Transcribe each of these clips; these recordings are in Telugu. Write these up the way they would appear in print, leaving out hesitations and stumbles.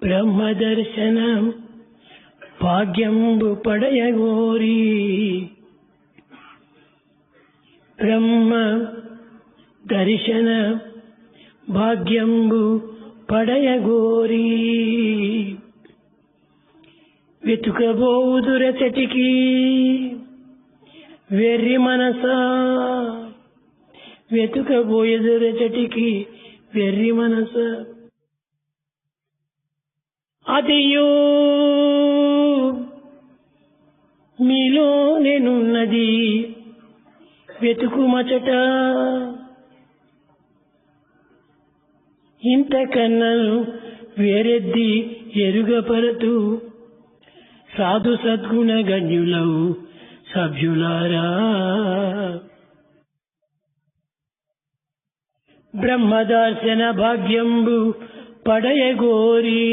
బ్రహ్మదర్శనం భాగ్యంబు పడయగోరి బ్రహ్మ దర్శన భాగ్యంబు పడయగోరి వెతుకబోదురచటికి వెర్రి మనసా వెతుకబోయదురచటికి వెర్రి మనస అదియో మీలో నేనున్నది వెతుకుమచట ఇంతకన్నను వేరెద్ది ఎరుగపరతు సాధు సద్గుణ గణ్యులవు సభ్యులారా బ్రహ్మదర్శన భాగ్యంబు పడయగోరి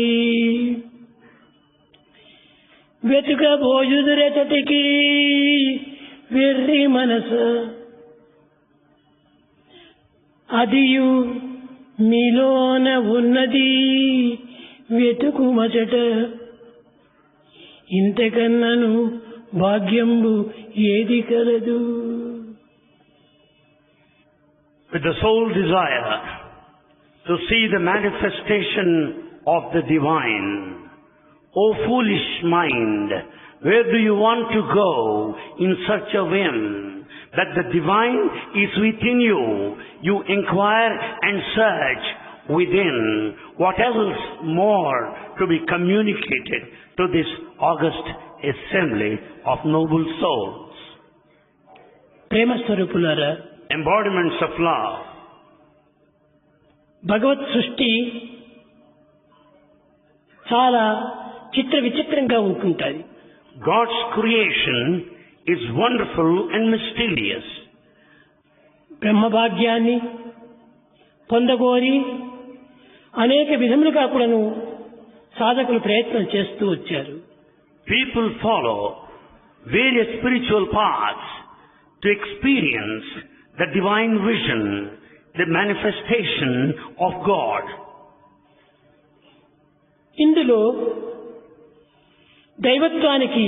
వెతుకబోయుదురెతటికి వెర్రి మనస అదియు మీలోన ఉన్నది వెతుకుమచట ఇంతకన్నను భాగ్యంబు ఏది కలదు. With the sole desire to see the manifestation of the divine, O foolish mind, where do you want to go in search of Him? That the divine is within you. You inquire and search within. What else more to be communicated to this august assembly of noble souls? ప్రేమ స్వరూపులారా, embodiments of love. భగవత్ సృష్టి చాలా చిత్ర విచిత్రంగా ఉంటుంటుంది. God's creation is wonderful and mysterious. బ్రహ్మభాగ్యాన్ని పొందగోరి అనేక విధములుగా కూడాను సాధకులు ప్రయత్నం చేస్తూ వచ్చారు. People follow various spiritual paths to experience the divine vision, the manifestation of God. ఇందులో దైవత్వానికి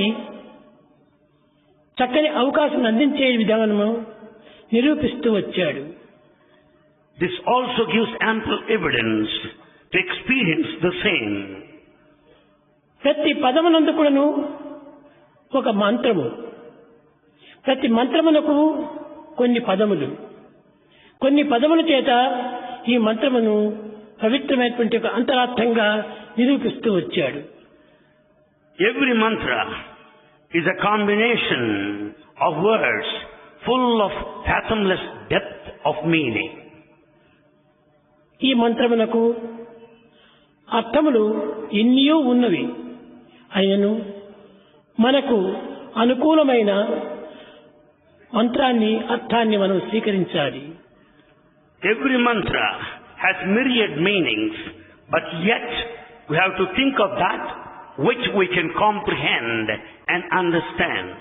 చక్కని అవకాశం అందించే విధానము నిరూపిస్తూ వచ్చాడు. This also gives ample evidence to experience the same. ప్రతి పదమునందు కూడాను ఒక మంత్రము, ప్రతి మంత్రమునకు కొన్ని పదములు, కొన్ని పదముల చేత ఈ మంత్రమును పవిత్రమైనటువంటి ఒక అంతరార్థంగా నిరూపిస్తూ వచ్చాడు. Every mantra is a combination of words full of fathomless depth of meaning. ఈ మంత్రమునకు అర్థములు ఎన్నో ఉన్నవి. అయినను మనకు అనుకూలమైన మంత్రాన్ని అర్థాన్ని మనం స్వీకరించాలి. Every mantra has myriad meanings, but yet we have to think of that which we can comprehend and understand.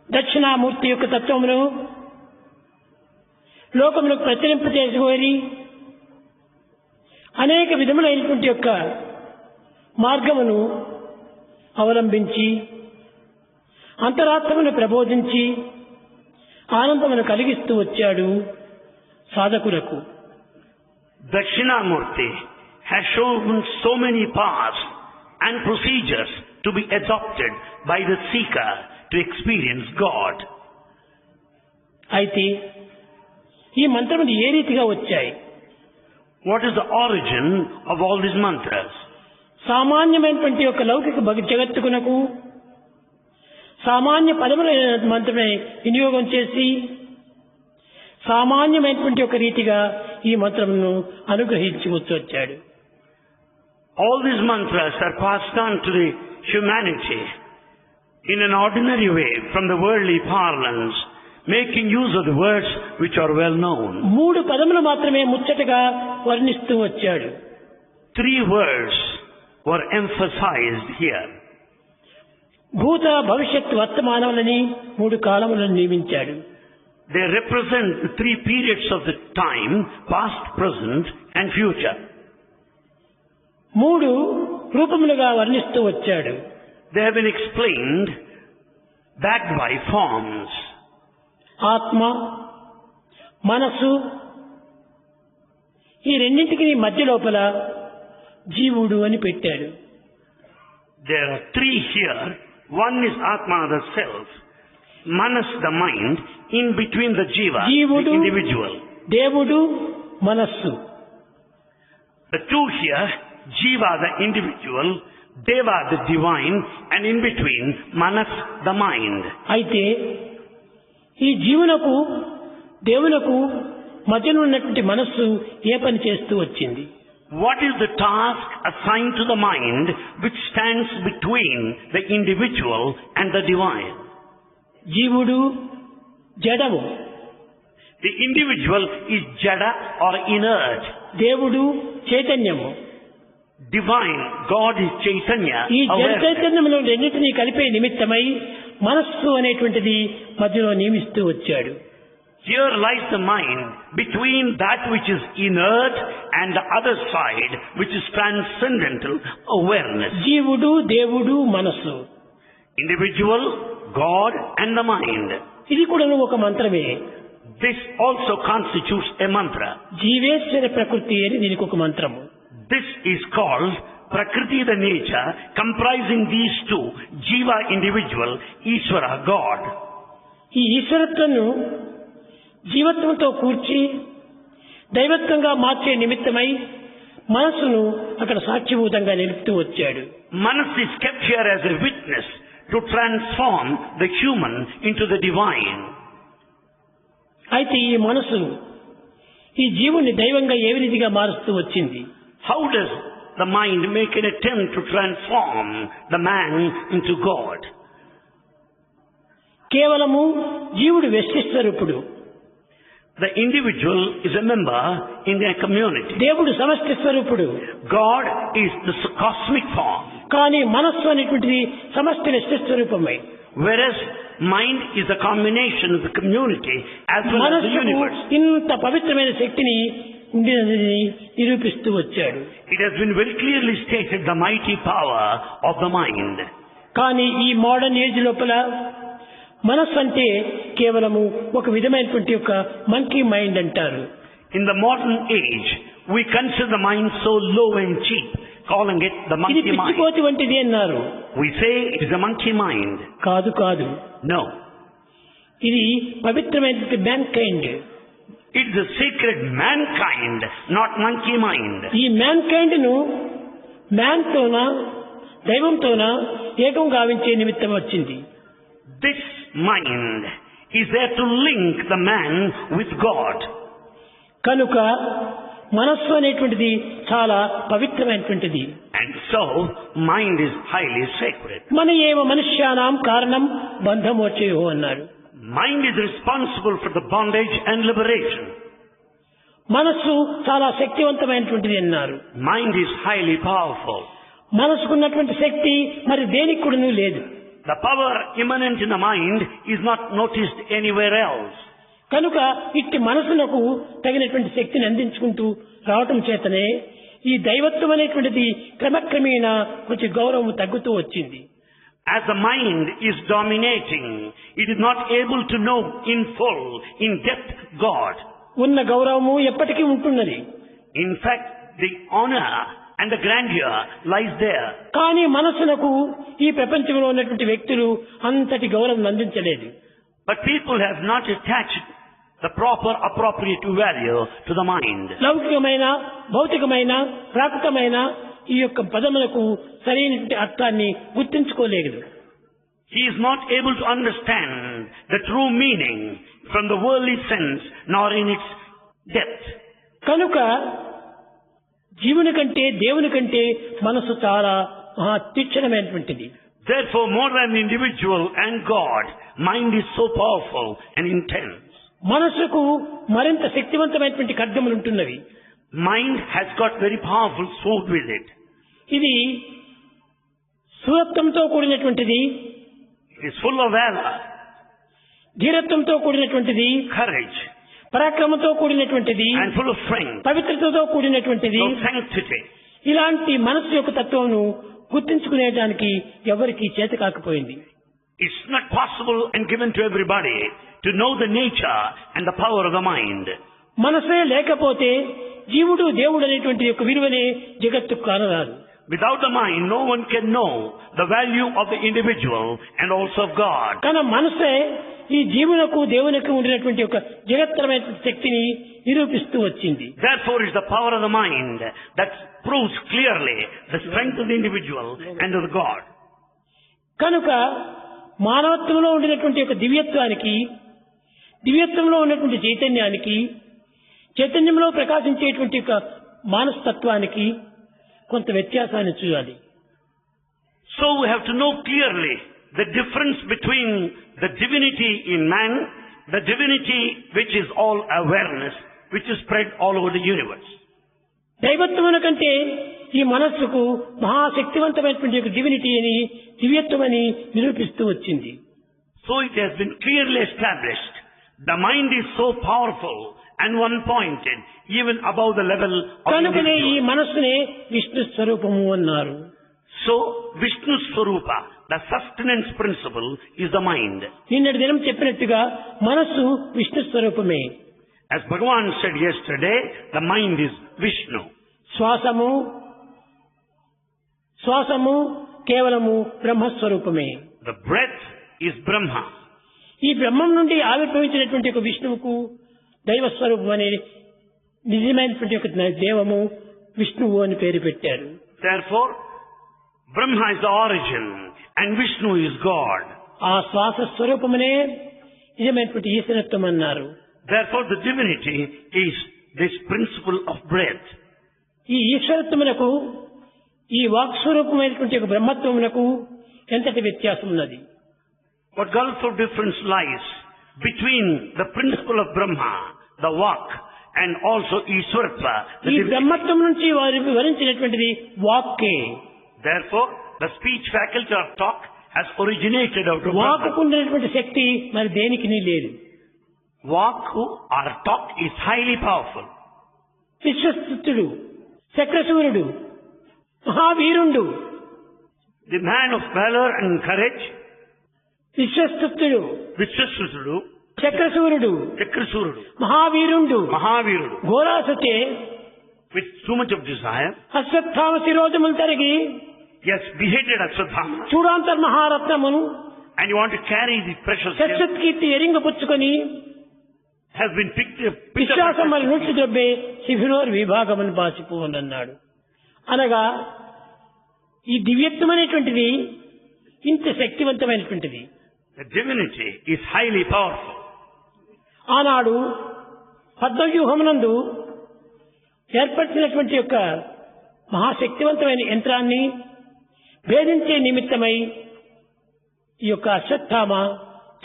Dakshinamurthy యొక్క తత్వమును లోకములకు ప్రచురింపజేసుకోరి అనేక విధములైనటువంటి యొక్క మార్గమును అవలంబించి అంతరాత్మను ప్రబోధించి ఆనందమును కలిగిస్తూ వచ్చాడు సాధకులకు. Dakshinamurti has shown so many paths and procedures to be adopted by the seeker to experience God. అయితే ఈ మంత్రములు ఏ రీతిగా వచ్చాయి? What is the origin of all these mantras? సామాన్యమైనటువంటి యొక్క లౌకిక జగత్తుకునకు సామాన్య పదములైన మంత్రమే వినియోగం చేసి సామాన్యమైనటువంటి ఒక రీతిగా ఈ మంత్రమును అనుగ్రహించి వచ్చాడు. All these mantras are passed on to the humanity in an ordinary way from the worldly parlance, making use of the words which are well known. 3 పదములు మాత్రమే ముచ్చటగా వర్ణిస్తూ వచ్చాడు. 3 words were emphasized here. భూత భవిష్యత్ వర్తమానములని 3 కాలములను నియమించాడు. They represent the 3 periods of the time, past, present and future. 3 రూపములుగా వర్ణిస్తూ వచ్చాడు. They have been explained backed by forms. ఆత్మ, మనసు, ఈ రెండింటికి మధ్య లోపల జీవుడు అని పెట్టాడు. There are three here. One is Atma, the self. Manas, the mind. In between the Jiva, జీవుడు, the individual. దేవుడు, మనస్సు. The two here, Jiva, the individual, Deva, the divine, and in between, Manas, the mind. అయితే ఈ జీవునకు దేవునకు మధ్యన ఉన్నటువంటి మనస్సు ఏ పని చేస్తూ వచ్చింది? What is the task assigned to the mind which stands between the individual and the divine? జీవుడు జడము, The individual is jada or inert. దేవుడు చైతన్యము. Divine, God is Chaitanya, ఈ జడ awareness. చైతన్యములో రెండింటినీ కలిపే నిమిత్తమై మనస్సు అనేటువంటిది మధ్యలో నియమిస్తూ వచ్చాడు. Here lies the mind between that which is inert and the other side which is transcendental awareness. జీవుడు, దేవుడు, మనస్సు. Individual, God and the mind. ఇది కూడా ఒక మంత్రమే. This also constitutes a mantra. జీవేశ్వర ప్రకృతి అని దీనికి ఒక మంత్రము. This is called Prakriti, the nature, comprising these two, Jiva, individual, Ishvara, God. ఈ ఈశ్వరత్వను జీవత్వంతో కూర్చి దైవత్వంగా మార్చే నిమిత్తమై మనస్సును అక్కడ సాక్షిభూతంగా నిలుపుతూ వచ్చాడు. Manas is kept here as a witness to transform the human into the divine. అయితే ఈ మనస్సు ఈ జీవుని దైవంగా ఏ విధిగా మారుస్తూ వచ్చింది? How does the mind make an attempt to transform the man into God? కేవలము జీవుడు వ్యష్టి స్వరూపుడు, The individual is a member in their community. దేవుడు సమష్టి స్వరూపుడు. God is the cosmic form, కానీ మనస్సు అనేటువంటిది సమష్టి వ్యష్టి స్వరూపమై, whereas mind is a combination of the community as well as the మనస్సుకు universe. ఇంత పవిత్రమైన శక్తిని ఉండినదని నిరూపిస్తూ వచ్చాడు. It has been very clearly stated the mighty power of the mind. కానీ ఈ మోడర్న్ ఏజ్ లోపల మనస్సు అంటే కేవలము ఒక విధమైనటువంటి ఒక మంకీ మైండ్ అంటారు. In the modern age, we consider the mind so low and cheap, calling it the ఇది monkey mind. పిచ్చిపోతి వంటిది అన్నారు. We say it is a monkey mind. కాదు కాదు, No. ఇది పవిత్రమైనటువంటి man kind. It is a sacred mankind, not monkey mind. ఈ మ్యాన్ కైండ్ ను మ్యాన్ తోన దైవంతోన ఏకం గావించే నిమిత్తం వచ్చింది. This mind is there to link the man with God. కనుక మనస్సు అనేటువంటిది చాలా పవిత్రమైనటువంటిది. And so, mind is highly sacred. మన ఏవ మనుష్యానాం కారణం బంధమోచయో అన్నారు. Mind is responsible for the bondage and liberation. మనస్సు చాలా శక్తివంతమైనటువంటిది అన్నారు. Mind is highly powerful. మనసుకున్నటువంటి శక్తి మరి దేనికి కూడాను లేదు. The power immanent in the mind is not noticed anywhere else. కనుక ఇట్టి మనసునకు తగినటువంటి శక్తిని అందించుకుంటూ రావటం చేతనే ఈ దైవత్వం అనేటువంటిది క్రమక్రమేణా కొంచెం గౌరవం తగ్గుతూ వచ్చింది. As the mind is dominating, it is not able to know in full, in depth, God. ఉన్న గౌరవము ఎప్పటికీ ఉంటున్నది. In fact, the honor and the grandeur lies there. కానీ మనసునకు ఈ ప్రపంచంలో ఉన్నటువంటి వ్యక్తులు అంతటి గౌరవం అందించలేదు. But people have not attached the proper appropriate value to the mind. లౌకికమైన భౌతికమైన ప్రాకృతమైన ఈ యొక్క పదములకు సరైనటువంటి అర్థాన్ని గుర్తించుకోలేదు. He is not able to understand the true meaning from the worldly sense nor in its depth. కనుక జీవుని కంటే దేవుని కంటే మనసు చాలా మహా తీక్షణమైనటువంటిది. Therefore, more than individual and God, mind is so powerful and intense. మనసుకు మరింత శక్తివంతమైనటువంటి ఖడ్గములు ఉంటున్నవి. Mind has got very powerful sword with it. ఇది సురత్వంతో కూడినటువంటిది, It is full of valor, ధీరత్వంతో కూడినటువంటిది, courage, పరాక్రమంతో కూడినటువంటిది, and full of strength, పవిత్రతతో కూడినటువంటిది. of sanctity. ఇలాంటి మనసు యొక్క తత్వమును గుర్తించుకునేటానికి ఎవరికీ చేత కాకపోయింది. It's not possible and given to everybody to know the nature and the power of the mind. మనసే లేకపోతే జీవుడు దేవుడు అనేటువంటి యొక్క విలువనే జగత్తుకు కానరాదు. Without the mind, no one can know the value of the individual and also of God. కానీ మనసే ఈ జీవునకు దేవునికి ఉండినటువంటి ఒక జగత్తరమైన శక్తిని నిరూపిస్తూ వచ్చింది. Therefore, it's the power of the mind that proves clearly the strength of the individual and of the God. కనుక మానవత్వంలో ఉండినటువంటి ఒక దివ్యత్వానికి, దివ్యత్వంలో ఉన్నటువంటి చైతన్యానికి, చైతన్యంలో ప్రకాశించేటువంటి ఒక మానసతత్వానికి కొంత వ్యత్యాసాన్ని చూడాలి. So we have to know clearly the difference between the divinity in man, the divinity which is all awareness, which is spread all over the universe. దైవత్వమున కంటే ఈ మనస్సుకు మహాశక్తివంతమైనటువంటి ఒక డివినిటీ అని, దివ్యత్వం అని నిరూపిస్తూ వచ్చింది. So it has been clearly established. The mind is so powerful and one-pointed, even above the level of కనుకనే ఈ individual. మనస్సునే విష్ణు స్వరూపము అన్నారు. So Vishnu Swarupa, the sustenance principle, is the mind. నిన్నటి దినం చెప్పినట్టుగా మనస్సు విష్ణు స్వరూపమే. As Bhagavan said yesterday, the mind is Vishnu. శ్వాసము కేవలము బ్రహ్మస్వరూపమే. The breath is Brahma. ఈ బ్రహ్మం నుండి ఆవిర్భవించినటువంటి ఒక విష్ణువుకు దైవస్వరూపం అనే నిజమైనటువంటి ఒక దేవము విష్ణువు అని పేరు పెట్టారు. Therefore, Brahma is the origin and Vishnu is God. ఆ శ్వాస స్వరూపమనే నిజమైనటువంటి ఈశ్వరత్వం అన్నారు. Therefore, the divinity is this principle of breath. ఈ ఈశ్వరత్వమునకు, ఈ వాక్ స్వరూపమైనటువంటి ఒక బ్రహ్మత్వమునకు ఎంతటి వ్యత్యాసం ఉన్నది. What gulf of difference lies between the principle of Brahma, the Vak, and also Ishwaratva, the ఈ divinity. బ్రహ్మత్వం నుంచి వారు వివరించినటువంటిది వాక్కే. Therefore, the speech faculty or talk has originated out of Brahma. వాక్కు ఉండేటువంటి శక్తి మరి దేనికి లేదు. Vak or talk is highly powerful. విశ్వస్తుడు, చక్రశూరుడు, మహావీరుండు, The man of valor and courage, విశ్వస్తుడు, Vishwasurudu, చక్రశూరుడు, Chakrasurudu, మహావీరుండు, Mahavirudu, ఘోరాసతే with too much of desire, Ashwatthama శిరోజములు తరిగి yes, beheaded Ashwadhama, చూడాంతర్ మహారత్నమును and you want to carry the precious gem, శస్త్రకీర్తి ఎరింగపుచ్చుకొని has been picked up. విశ్వాసం మరి నూర్చి దొబ్బే శిభినోర్ విభాగమని బాసిపోవనన్నాడు. అనగా ఈ దివ్యత్వం అనేటువంటిది ఇంత శక్తివంతమైనటువంటిది. The divinity is highly powerful. ఆనాడు పద్మవ్యూహమునందు ఏర్పరిచినటువంటి యొక్క మహాశక్తివంతమైన యంత్రాన్ని భేదించే నిమిత్తమై ఈ యొక్క అశ్వత్థామ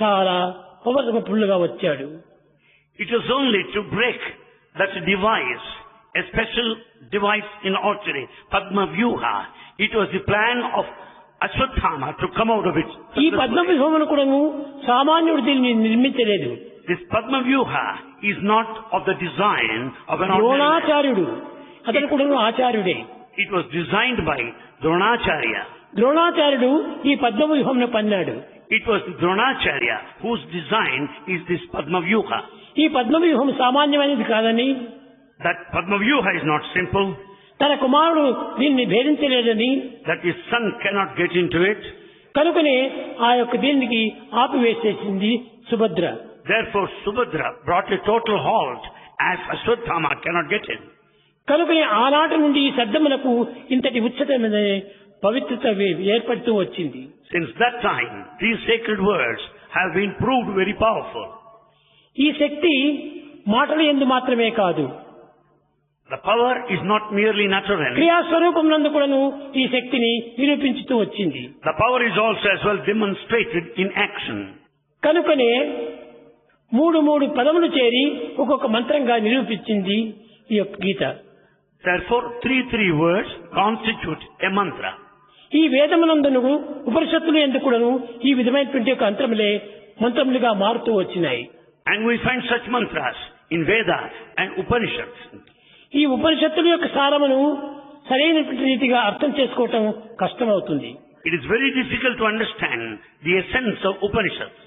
చాలా పవర్ఫుల్గా వచ్చాడు. It was only to break that device, a special device in archery, Padma Vyuha. It was the plan of Ashwadhama to come out of it. ఈ పద్మవ్యూహమును కూడాను సామాన్యుడు దీన్ని నిర్మించలేదు. This Padma Vyuha is not of the design of an ordinary man. ద్రోణాచార్యుడు అతను కూడాను ఆచార్యుడే. It was designed by Dronacharya. ద్రోణాచార్యుడు ఈ పద్మవ్యూహమును పన్నాడు. It was Dronacharya whose design is this Padma Vyuha. ఈ పద్మవ్యూహం సామాన్యమైనది కాదని, That Padma Vyuha is not simple, తన కుమారుడు దీన్ని భేదించలేదని, that his son cannot get into it. కనుకనే ఆ యొక్క దీనికి ఆపివేసేసింది Subhadra. Therefore, Subhadra brought a total halt as Ashwadhama cannot get in. కనుకనే ఆనాటి నుండి ఈ శబ్దములకు ఇంతటి ఉచ్ఛతమైన పవిత్రత ఏర్పడుతూ వచ్చింది. Since that time, these sacred words have been proved very powerful. ఈ శక్తి మాటలు యందు మాత్రమే కాదు, The power is not merely natural. క్రియాస్వరూపం నందు కూడాను ఈ శక్తిని నిరూపించుతూ వచ్చింది. The power is also as well demonstrated in action. కనుకనే మూడు పదములు చేరి ఒక్కొక్క మంత్రంగా నిరూపించింది ఈ యొక్క గీత. Therefore, three words constitute a mantra. ఈ వేదమునందును ఉపనిషత్తులు ఎందుకు కూడాను ఈ విధమైనటువంటి ఒక మంత్రములుగా మారుతూ వచ్చినాయి. And we find such mantras in Veda and Upanishads. ఈ ఉపనిషత్తుల యొక్క సారమును సరైనటువంటి రీతిగా అర్థం చేసుకోవటం కష్టమవుతుంది. It is very difficult to understand the essence of Upanishads.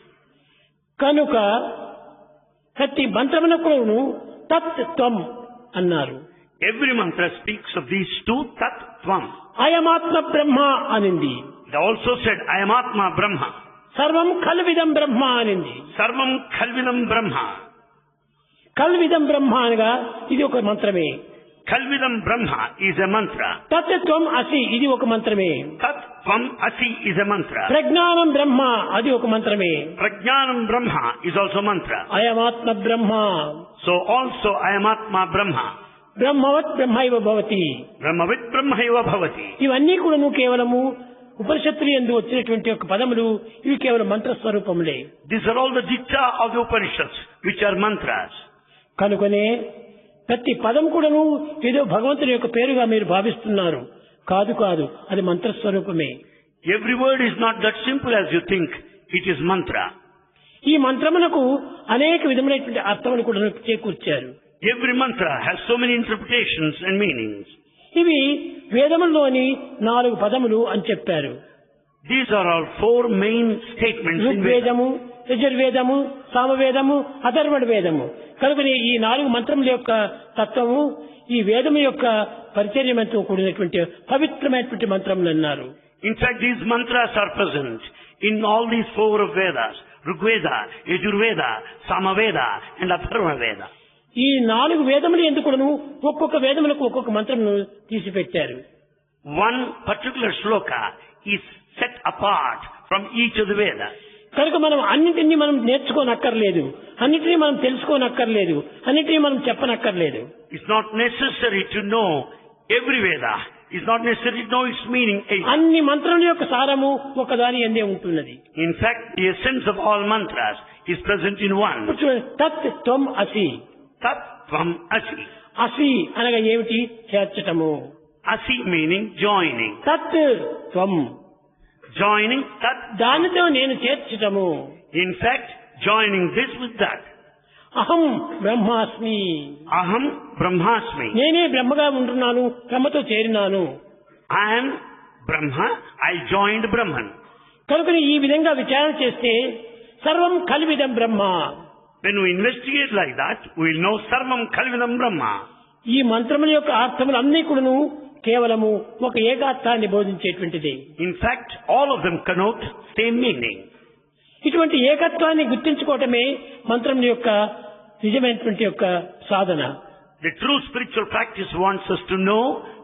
కనుక ప్రతి మంత్రమునకును తత్ త్వం అన్నారు. Every mantra speaks of these two, Tat, Tvam. అయమాత్మ బ్రహ్మ అనింది. They also said, I am Atma Brahma. సర్వం కల్విదం బ్రహ్మ అనింది. Sarvam Khalvidam Brahma. కల్విదం బ్రహ్మ అనగా ఇది ఒక మంత్రమే. Khalvidam Brahma is a mantra. తత్ త్వం అసి ఇది ఒక మంత్రమే. Tat, Tvam, Asi is a mantra. ప్రజ్ఞానం బ్రహ్మ అది ఒక మంత్రమే. Prajnanam Brahma is also mantra. అయమాత్మ Brahma So also I am Atma Brahma. బ్రహ్మవత్ బ్రహ్మైవ Bhavati. Brahmavit Brahmaiva Bhavati. ఇవన్నీ కూడాను కేవలము ఉపనిషత్తులు యందు వచ్చినటువంటి ఒక పదములు. ఇవి కేవలం మంత్రస్వరూపములే. These are all the dicta of the Upanishads, which are mantras. కనుకనే ప్రతి పదం కూడాను ఏదో భగవంతుని యొక్క పేరుగా మీరు భావిస్తున్నారు. కాదు కాదు, అది మంత్రస్వరూపమే. Every word is not that simple as you think. It is mantra. ఈ మంత్రమునకు అనేక విధములైనటువంటి అర్థములు కూడా చేకూర్చారు. Every mantra has so many interpretations and meanings. ఇవి వేదముల్లోని 4 పదములు అని చెప్పారు. These are all 4 main statements in Veda. ఋగ్వేదము, యజుర్వేదము, సామవేదము, Atharvana వేదము. కనుక ఈ 4 మంత్రముల యొక్క తత్వము ఈ వేదము యొక్క పరిచర్యమంతో కూడినటువంటి పవిత్రమైనటువంటి మంత్రములు అన్నారు. In fact, these mantras are present in all these 4 of Vedas. Rigveda, Yajurveda, Samaveda and Atharvana Veda. ఈ 4 వేదములు ఎందుకును ఒక్కొక్క వేదములకు ఒక్కొక్క మంత్రమును తీసిపెట్టారు. One particular shloka is set apart from each of the Vedas. కనుక మనం అన్నింటినీ మనం నేర్చుకోనక్కర్లేదు, అన్నింటినీ మనం తెలుసుకోనక్కర్లేదు, అన్నింటినీ మనం చెప్పనక్కర్లేదు. It's not necessary to know every Veda. It's not necessary to know its meaning. అన్ని మంత్రముల యొక్క సారము ఒకదాని యందే ఉంటున్నది. In fact, the essence of all mantras is present in one. తత్ త్వం అసి. Tat, Tvam, Asi. అసి అనగా ఏమిటి? చేర్చటము. Asi meaning joining. తత్ త్వం Joining Tat. దానితో నేను చేర్చటము. In fact, joining this with that. అహం బ్రహ్మాస్మి. Aham Brahmasmi. నేనే బ్రహ్మగా ఉంటున్నాను, బ్రహ్మతో చేరినాను. I am Brahma. I joined Brahman. కనుక ఈ విధంగా విచారణ చేస్తే సర్వం కల్విదం బ్రహ్మ. When we investigate like that, we will know Sarvam Khalvidam Brahma. ఈ మంత్రముల యొక్క అర్థములు అన్ని కూడాను కేవలము ఒక ఏకార్థాన్ని బోధించేటువంటిది. In fact, all of them connote same meaning. ఇటువంటి ఏకత్వాన్ని గుర్తించుకోవటమే మంత్రముల యొక్క నిజమైనటువంటి యొక్క సాధన. The true spiritual practice wants us to know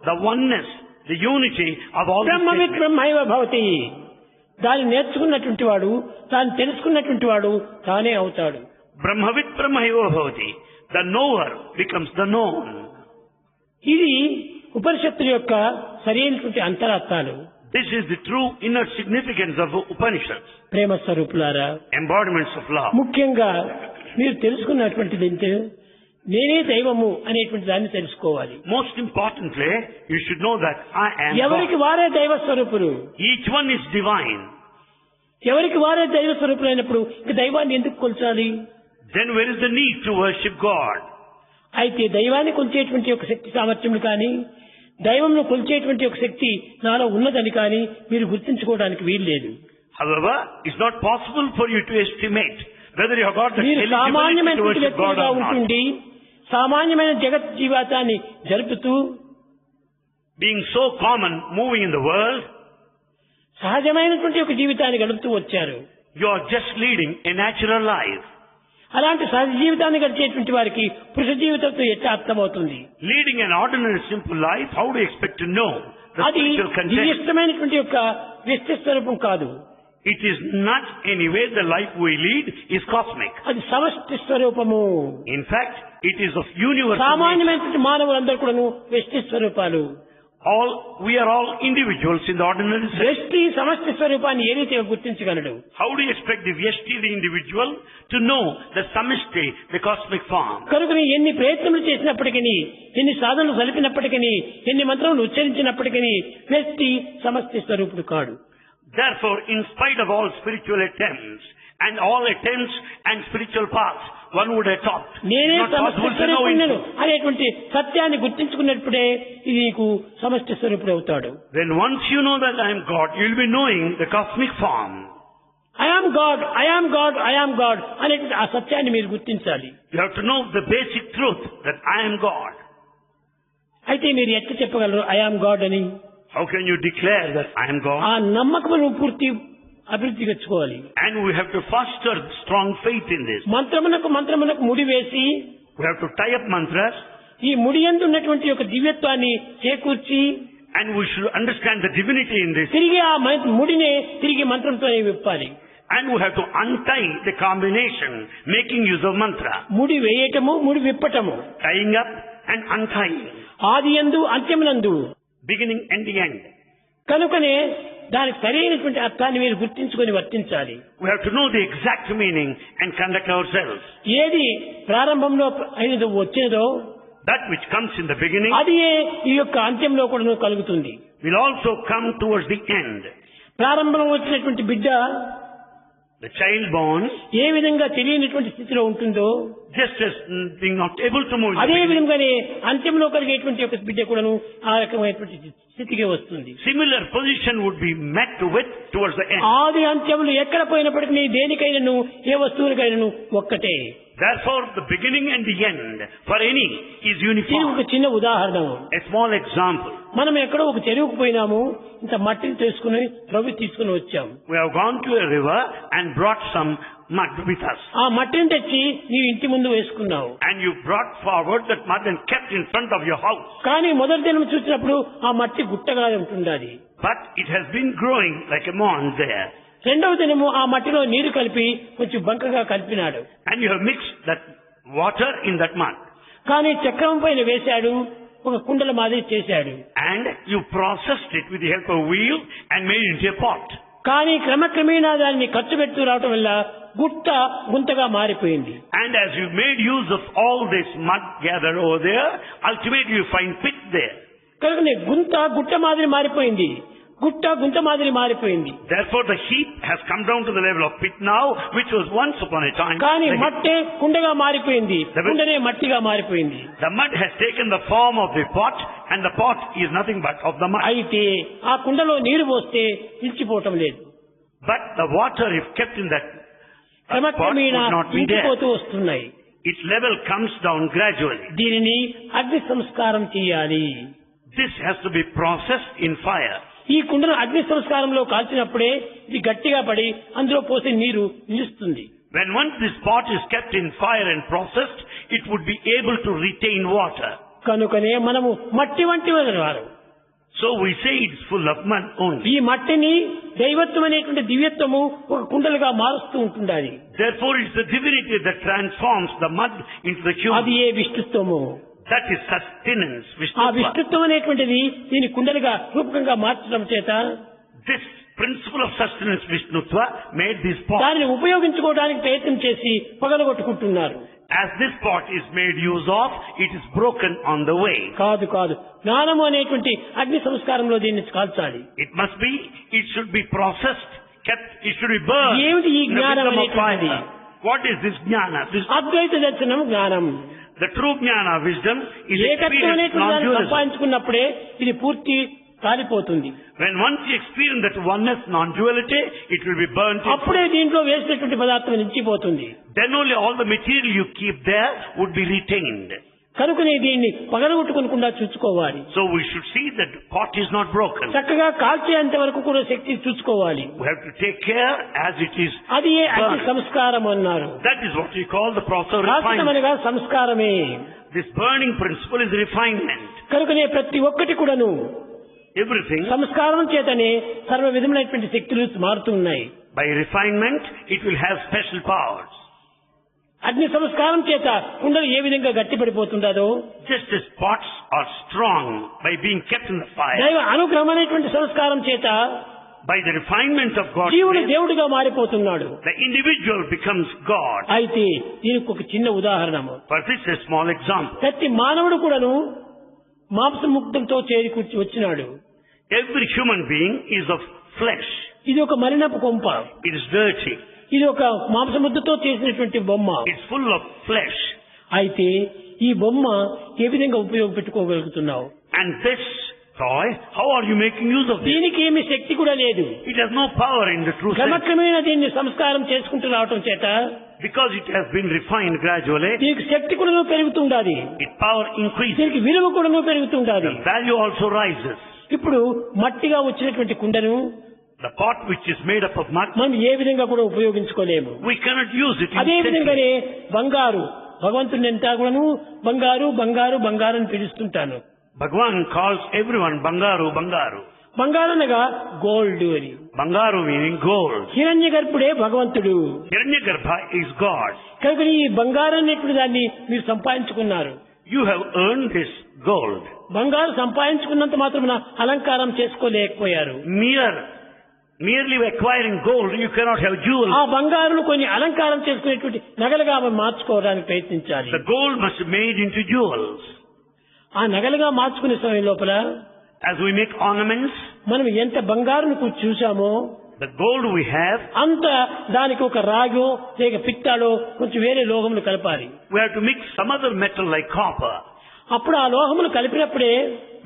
the oneness, the unity of all these బ్రహ్మవిత్ statements. బ్రహ్మైవ భవతి. దాన్ని నేర్చుకున్నటువంటి వాడు, దాన్ని తెలుసుకున్నటువంటి వాడు తానే అవుతాడు. Brahmavit Brahmaiva Bhavati. The knower becomes the known. ఇది ఉపనిషత్తుల యొక్క సరైనటువంటి అంతరార్థాలు. This is the true inner significance of Upanishads. ప్రేమ స్వరూపులారా, Embodiments of love. ముఖ్యంగా మీరు తెలుసుకున్నటువంటిది ఏంటి? నేనే దైవము అనేటువంటి దాన్ని తెలుసుకోవాలి. Most importantly, you should know that I am ఎవరికి God. వారే దైవ స్వరూపులు. Each one is divine. ఎవరికి వారే దైవ స్వరూపులు అయినప్పుడు ఇక దైవాన్ని ఎందుకు కొల్చాలి? Then where is the need to worship God? అయితే దైవాన్ని కొలిచేటువంటి ఒక శక్తి సామర్థ్యములు కానీ, దైవంను కొలిచేటువంటి ఒక శక్తి నాలో ఉన్నదని కానీ మీరు గుర్తించుకోవడానికి వీల్లేదు. However, it's not possible for you to estimate whether you have got the మీరు eligibility to సామాన్యమైనటువంటి worship God వ్యక్తులుగా or not. ఉంటుండి సామాన్యమైన జగత్ జీవితాన్ని జరుపుతూ Being so common, moving in the world, సహజమైనటువంటి ఒక జీవితాన్ని గడుపుతూ వచ్చారు. you are just leading a natural life. అలాంటి సహజ జీవితాన్ని గడిచేటువంటి వారికి పురుష జీవితంతో ఎట్లా అర్థమవుతుంది? Leading an ordinary simple life, how do you expect to know the అది spiritual content? ఇష్టమైనటువంటి యొక్క వ్యక్తి స్వరూపం కాదు. It is not anyway the life we lead is cosmic. అది సమష్టి స్వరూపము. In fact, it is of universal nature. సామాన్యమైనటువంటి మానవులందరూ కూడాను వ్యక్తి స్వరూపాలు. We are all individuals in the ordinary sense. వ్యక్తి సమష్టి స్వరూపాన్ని ఏ రీతిగా గుర్తించగలడు? How do you expect the Vyashti, the individual, to know the Samishti, the cosmic form? కనుక ఎన్ని ప్రయత్నములు చేసినప్పటికీ, ఎన్ని సాధనలు సలిపినప్పటికీ, ఎన్ని మంత్రములు ఉచ్చరించినప్పటికీ వ్యక్తి సమష్టి స్వరూపుడు కాడు. Therefore, in spite of all spiritual attempts, and all attempts and spiritual paths one would adopt. నేనే It's not సమష్టి possible to know స్వరూపుడను it. అనేటువంటి సత్యాన్ని గుర్తించుకున్నప్పుడే ఇది నీకు సమష్టి స్వరూపుడు అవుతాడు. Then once you know that I am God, you will be knowing the cosmic form. I am God, I am God, I am God అనేటువంటి ఆ సత్యాన్ని మీరు గుర్తించాలి. You have to know the basic truth that I am God. అయితే మీరు ఎట్లా చెప్పగలరు ఐ యామ్ గాడ్ అని? How can you declare that I am God? ఆ నమ్మకమును పూర్తి అభివృద్ధి తెచ్చుకోవాలి. And we have to foster strong faith in this. మంత్రమునకు ముడి వేసి We have to tie up mantras, ఈ ముడి యందు ఉన్నటువంటి యొక్క దివ్యత్వాన్ని చేకూర్చి and we should understand the divinity in this. తిరిగి ఆ ముడినే తిరిగి మంత్రంతో విప్పాలి. And we have to untie the combination, making use of mantra. ముడి వేయటము, ముడి విప్పటము, Tying up and untying. ఆది యందు అంత్యమునందు, Beginning and the end. కనుకనే దానికి సరైనటువంటి అర్థాన్ని మీరు గుర్తించుకొని వర్తించాలి. We have to know the exact meaning and conduct ourselves. ఏది ప్రారంభంలో అయినదో వచ్చినదో That which comes in the beginning అది ఈ యొక్క అంత్యంలో కూడా కలుగుతుంది. will also come towards the end. ప్రారంభంలో వచ్చినటువంటి బిడ్డ The child born, ఏ విధంగా తెలియనటువంటి స్థితిలో ఉంటుందో just as being not able to move in the అదే beginning, విధంగానే అంత్యంలో కలిగేటువంటి యొక్క బిడ్డ కూడాను ఆ రకమైనటువంటి స్థితికి వస్తుంది. similar position would be met with towards the end. ఆది అంత్యములు ఎక్కడ పోయినప్పటికీ దేనికైనాను ఏ వస్తువులకైనాను ఒక్కటే. Therefore, the beginning and the end for any is ఇది uniform. ఒక చిన్న ఉదాహరణ. A small example. మనం ఎక్కడో ఒక చెరువుకు పోయినాము, ఇంత మట్టిని తీసుకుని తీసుకుని వచ్చాము. We have gone to a river and brought some mud with us. ఆ మట్టిని తెచ్చి నీవు ఇంటి ముందు వేసుకున్నావు. And you brought forward that mud and kept in front of your house. కానీ మొదటి దినం చూసినప్పుడు ఆ మట్టి గుట్టగా ఉంటుండాలి. But it has been growing like a mound there. రెండవ దినము ఆ మట్టిలో నీరు కలిపి కొంచెం బంకగా కలిపినాడు. And you have mixed that water in that mud. కానీ చక్రం పైన వేశాడు, ఒక కుండల మాదిరి చేశాడు. And you processed it with the help of wheel and made it into a pot. కానీ క్రమక్రమేణా దాన్ని ఖర్చు పెడుతూ రావటం వల్ల గుంతగా మారిపోయింది. And as you made use of all this mud gathered over there, ultimately you find pit there. కనుక గుట్ట మాదిరి మారిపోయింది, గుంత మాదిరి మారిపోయింది. Therefore the heap has come down to the level of pit now, which was once upon a time. కానీ మట్టే కుండగా మారిపోయింది, కుండనే మట్టిగా మారిపోయింది. The mud has taken the form of the pot, and the pot is nothing but of the mud. అయితే ఆ కుండలో నీరు పోస్తే నిలిచిపోవటం లేదు. But the water, if kept in that pot, క్రమక్రమేణా would not be there. ఇంకిపోతూ వస్తున్నాయి. Its level comes down gradually. దీనిని అగ్ని సంస్కారం చేయాలి. This has to be processed in fire. ఈ కుండను అగ్ని సంస్కారంలో కాల్చినప్పుడే ఇది గట్టిగా పడి అందులో పోసే నీరు నిలుస్తుంది. When once this pot is kept in fire and processed, it would be able to retain water. కనుకనే మనము మట్టి వంటి వారు. So we say it's full of mud only. ఈ మట్టిని దైవత్వం అనేటువంటి దివ్యత్వము ఒక కుండలుగా మారుస్తూ ఉంటుండాలి. Therefore it's the divinity that transforms the mud into the అది human. A విష్ణుత్వము. That is sustenance, ఆ Vishnutva. విష్ణుత్వం అనేటువంటిది దీని కుండలుగా రూపకంగా మార్చడం చేత This principle of sustenance, Vishnutva, made this pot. దానిని ఉపయోగించుకోవడానికి ప్రయత్నం చేసి పగలగొట్టుకుంటున్నారు. As this pot is made use of, it is broken on the way. కాదు జ్ఞానము అనేటువంటి అగ్ని సంస్కారంలో దీన్ని కాల్చాలి. It should be processed, kept, it should be burned ఏమిటి ఈ in the జ్ఞానం wisdom of అనేటువంటిది? fire. What is this jnana? అద్వైత దర్శనం జ్ఞానం. The true jnana, wisdom, is ఏకత్వం experience, అనేటువంటి దాన్ని non-dualism. సంపాదించుకున్నప్పుడే ఇది పూర్తి కాలిపోతుంది. When once you experience that oneness, non-duality, it will be burnt. అప్పుడే దీంట్లో వేసినటువంటి పదార్థం నిలిచిపోతుంది. Then only all the material you keep there would be retained. కనుకనే దీన్ని పగలగొట్టుకోకుండా చూసుకోవాలి. So we should see that pot is not broken. చక్కగా కాల్చేంత వరకు కూడా శక్తి చూసుకోవాలి. We have to take care as it is అది అగ్ని burned. సంస్కారం అన్నారు. That is what we call the process of కాల్చడం refinement. అనగా సంస్కారమే. This burning principle is refinement. కనుకనే ప్రతి ఒక్కటి కూడాను Everything, సంస్కారం చేతనే సర్వ విధములైనటువంటి శక్తులు మారుతూ ఉన్నాయి. by refinement, it will have special powers. అగ్ని సంస్కారం చేత కుండలు ఏ విధంగా గట్టిపడిపోతుందో, Just as pots are strong by being kept in the fire, దైవ అనుగ్రహం అనేటువంటి సంస్కారం చేత by the refinement of God's జీవుడు grace, దేవుడిగా మారిపోతున్నాడు. the individual becomes God. అయితే దీనికి ఒక చిన్న ఉదాహరణము. For this is a small example. ప్రతి మానవుడు కూడాను మాంసముక్తంతో చేరి కూర్చి వచ్చినాడు. Every human being is of flesh. ఇది ఒక మలినపు కొంప. It is dirty. ఇది ఒక మాంసముద్దతో చేసినటువంటి బొమ్మ. It's full of flesh. అయితే ఈ బొమ్మ ఏ విధంగా ఉపయోగపెట్టుకోగలుగుతున్నావు? And this toy, how are you making use of this? దీనికి ఏమి శక్తి కూడా లేదు. It has no power in the true sense. క్రమక్రమేణా దీన్ని సంస్కారం చేసుకుంటూ రావటం చేత Because it has been refined gradually, దీనికి శక్తి కూడా పెరుగుతుండాలి, its power increases. దీనికి విలువ కూడా పెరుగుతుండాలి. The value also rises. ఇప్పుడు మట్టిగా వచ్చినటువంటి కుండను The pot which is made up of mud, మనం ఏ విధంగా కూడా ఉపయోగించుకోలేము. we cannot use it అదే instantly. విధంగానే బంగారు, భగవంతుని ఎంత కూడాను బంగారు బంగారు బంగారు అని పిలుస్తుంటాను. Bhagwan calls everyone Bangaru, Bangaru. బంగారు అనగా గోల్డ్ అని. Bangaru meaning gold. హిరణ్య గర్భుడే భగవంతుడు. Hiranyagarbha is God. కనుక ఈ బంగారు అనేటువంటి దాన్ని మీరు సంపాదించుకున్నారు. You have earned this gold. బంగారు సంపాదించుకున్నంత మాత్రమున అలంకారం చేసుకోలేకపోయారు. Merely acquiring gold, you cannot have jewels. ఆ బంగారును కొన్ని అలంకారం చేసుకునేటువంటి నగలుగా మార్చుకోవడానికి ప్రయత్నించాలి. The gold must be made into jewels. ఆ నగలుగా మార్చుకునే సమయం లోపల As we make ornaments, మనం ఎంత బంగారును చూసామో the gold we have, అంత దానికి ఒక రాగో లేక పిత్తాలో కొంచెం వేరే లోహములు కలపాలి. we have to mix some other metal like copper. అప్పుడు ఆ లోహములు కలిపినప్పుడే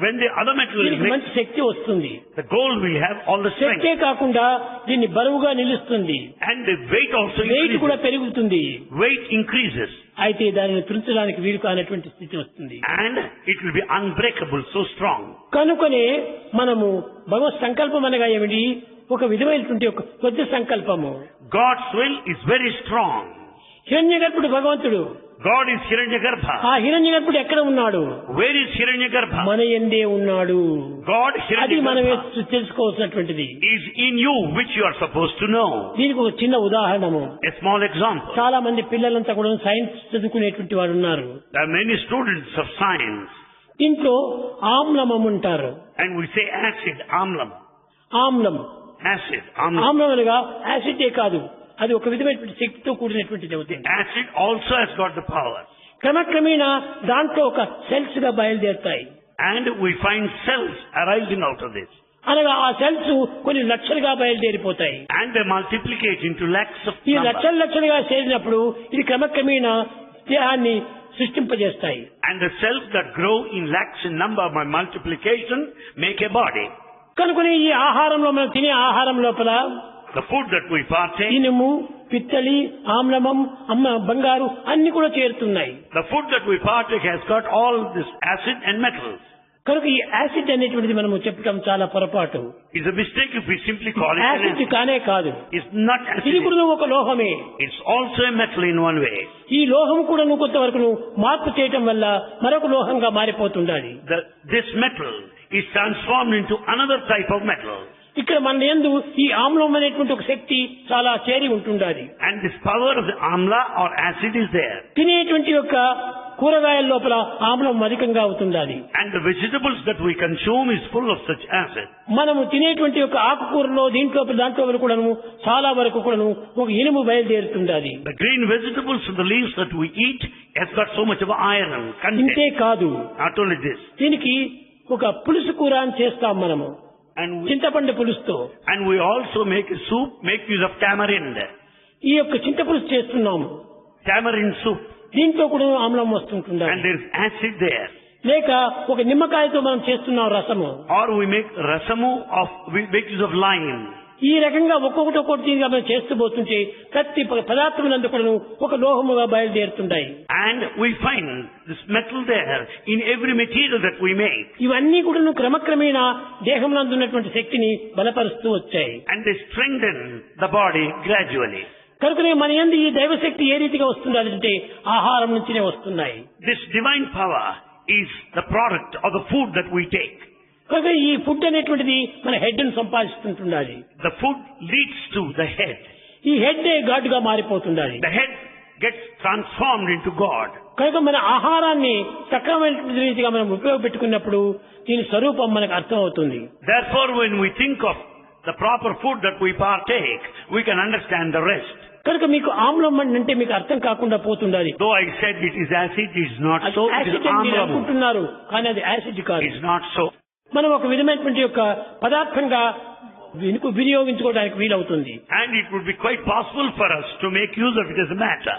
When the other metal is దీనికి mixed, మంచి శక్తి వస్తుంది. the gold will have all the strength. శక్తే కాకుండా దీన్ని బరువుగా నిలుస్తుంది, And the weight also weight కూడా increases. పెరుగుతుంది. Weight increases. అయితే దానిని తుంచడానికి వీలు కానటువంటి స్థితి వస్తుంది. And it will be unbreakable, so strong. కనుకనే మనము భగవత్ సంకల్పం అనగా ఏమిటి? ఒక విధమైనటువంటి ఒక కొద్ది సంకల్పము. God's will is very strong. హిరణ్య గర్భుడు భగవంతుడు. God is Hiranyagarbha. ఆ హిరణ్య గర్భుడు ఎక్కడ ఉన్నాడు? Where is Hiranyagarbha? మన యందే ఉన్నాడు. God, అది మనమే Hiranyagarbha, తెలుసుకోవాల్సినటువంటిది. is in you, which you are supposed to know. దీనికి ఒక చిన్న ఉదాహరణము. A small example. చాలా మంది పిల్లలంతా కూడా సైన్స్ చదువుకునేటువంటి వారు ఉన్నారు. There are many students of science, దీంట్లో ఆమ్లమం ఉంటారు. and we say acid, amlam. ఆమ్లం, Acid, amlam. ఆమ్లం అనగా యాసిడే కాదు, అది ఒక విధమైనటువంటి శక్తితో కూడినటువంటిది అవుతుంది. Acid also has got the power. క్రమక్రమేణా దాంట్లో ఒక సెల్స్ గా బయలుదేరుతాయి. And we find cells arising out of this. అనగా ఆ సెల్స్ కొన్ని లక్షలుగా బయలుదేరిపోతాయి. And they multiplicate into lakhs of ఈ number. లక్షలుగా చేరినప్పుడు ఇది క్రమక్రమేణా దేహాన్ని సృష్టింపజేస్తాయి. And the cells that grow in lakhs in number by multiplication make a body. కనుకనే ఈ ఆహారంలో మనం తినే ఆహారం లోపల The food that we partake, ఇనుము, పిత్తలి, ఆమ్లమం, బంగారు అన్ని కూడా చేరుతున్నాయి. the food that we partake has got all this acid and metals. కనుక ఈ యాసిడ్ అనేటువంటిది మనము చెప్పడం చాలా పొరపాటు. It's a mistake if we simply call it an acid acid. కానే కాదు, It's not ఇది acid. కూడా ఒక లోహమే. It's also a metal in one way. ఈ లోహం కూడా కొంతవరకు మార్పు చేయటం వల్ల మరొక లోహంగా మారిపోతుండాలి. This metal is transformed into another type of metal. ఇక్కడ మన యందు ఈ ఆమ్లం అనేటువంటి ఒక శక్తి చాలా చేరి ఉంటుండాలి. And this power of the amla or acid is there. తినేటువంటి యొక్క కూరగాయల లోపల ఆమ్లం అధికంగా అవుతుండాలి. And the vegetables that we consume is full of such acid. మనము తినేటువంటి యొక్క ఆకుకూరలో దాంట్లో కూడాను చాలా వరకు కూడాను ఒక ఇనుము బయలుదేరుతుండాలి. The green vegetables and the leaves that we eat has got so much of iron ఇంతే content. కాదు, Not only this. దీనికి ఒక పులుసు కూర అని చేస్తాం మనము, చింతపండు పులుసుతో. And we also make a soup, make use of tamarind. ఈ యొక్క చింతపులుసు చేస్తున్నాము, Tamarind soup. దీంట్లో కూడా ఆమ్లం వస్తుంటుంది. And there is acid there. లేక ఒక నిమ్మకాయతో మనం చేస్తున్నాం రసము. Or we make rasamu we make use of lime. ఈ రకంగా ఒక్కొక్కటి మనం చేస్తూ పోతుంటే ప్రతి పదార్థములందు కూడా ఒక లోహముగా బయలుదేరుతుంటాయి. And we find this metal there in every material that we make. ఇవన్నీ కూడా క్రమక్రమేణా దేహంలో ఉన్నటువంటి శక్తిని బలపరుస్తూ వచ్చాయి. And they strengthen the body gradually. కనుకనే మన యందు ఈ దైవశక్తి ఏ రీతిగా వస్తుందంటే ఆహారం నుంచినే వస్తున్నాయి. This divine power is the product of the food that we take. కనుక ఈ ఫుడ్ అనేటువంటిది మన హెడ్ ను సంపాదిస్తుండాలి. The food leads to the head. ఈ హెడ్ గాడ్ గా మారిపోతుండాలి. The head gets transformed into God. కనుక మన ఆహారాన్ని సక్రమైన రీతిగా మనం ఉపయోగపెట్టుకున్నప్పుడు దీని స్వరూపం మనకు అర్థం అవుతుంది. Therefore, when we think of the proper food that we partake, we can understand the rest. కనుక మీకు ఆమ్లం అంటే మీకు అర్థం కాకుండా పోతుండాలి. Though I said it is acid, it is not so. It is acid అని మీరు amlam. అనుకుంటున్నారు, కానీ అది యాసిడ్ కాదు. It's not so. మనం ఒక విధమైనటువంటి యొక్క పదార్థంగా వినియోగించుకోవడానికి వీలవుతుంది. And it would be quite possible for us to make use of it as a matter.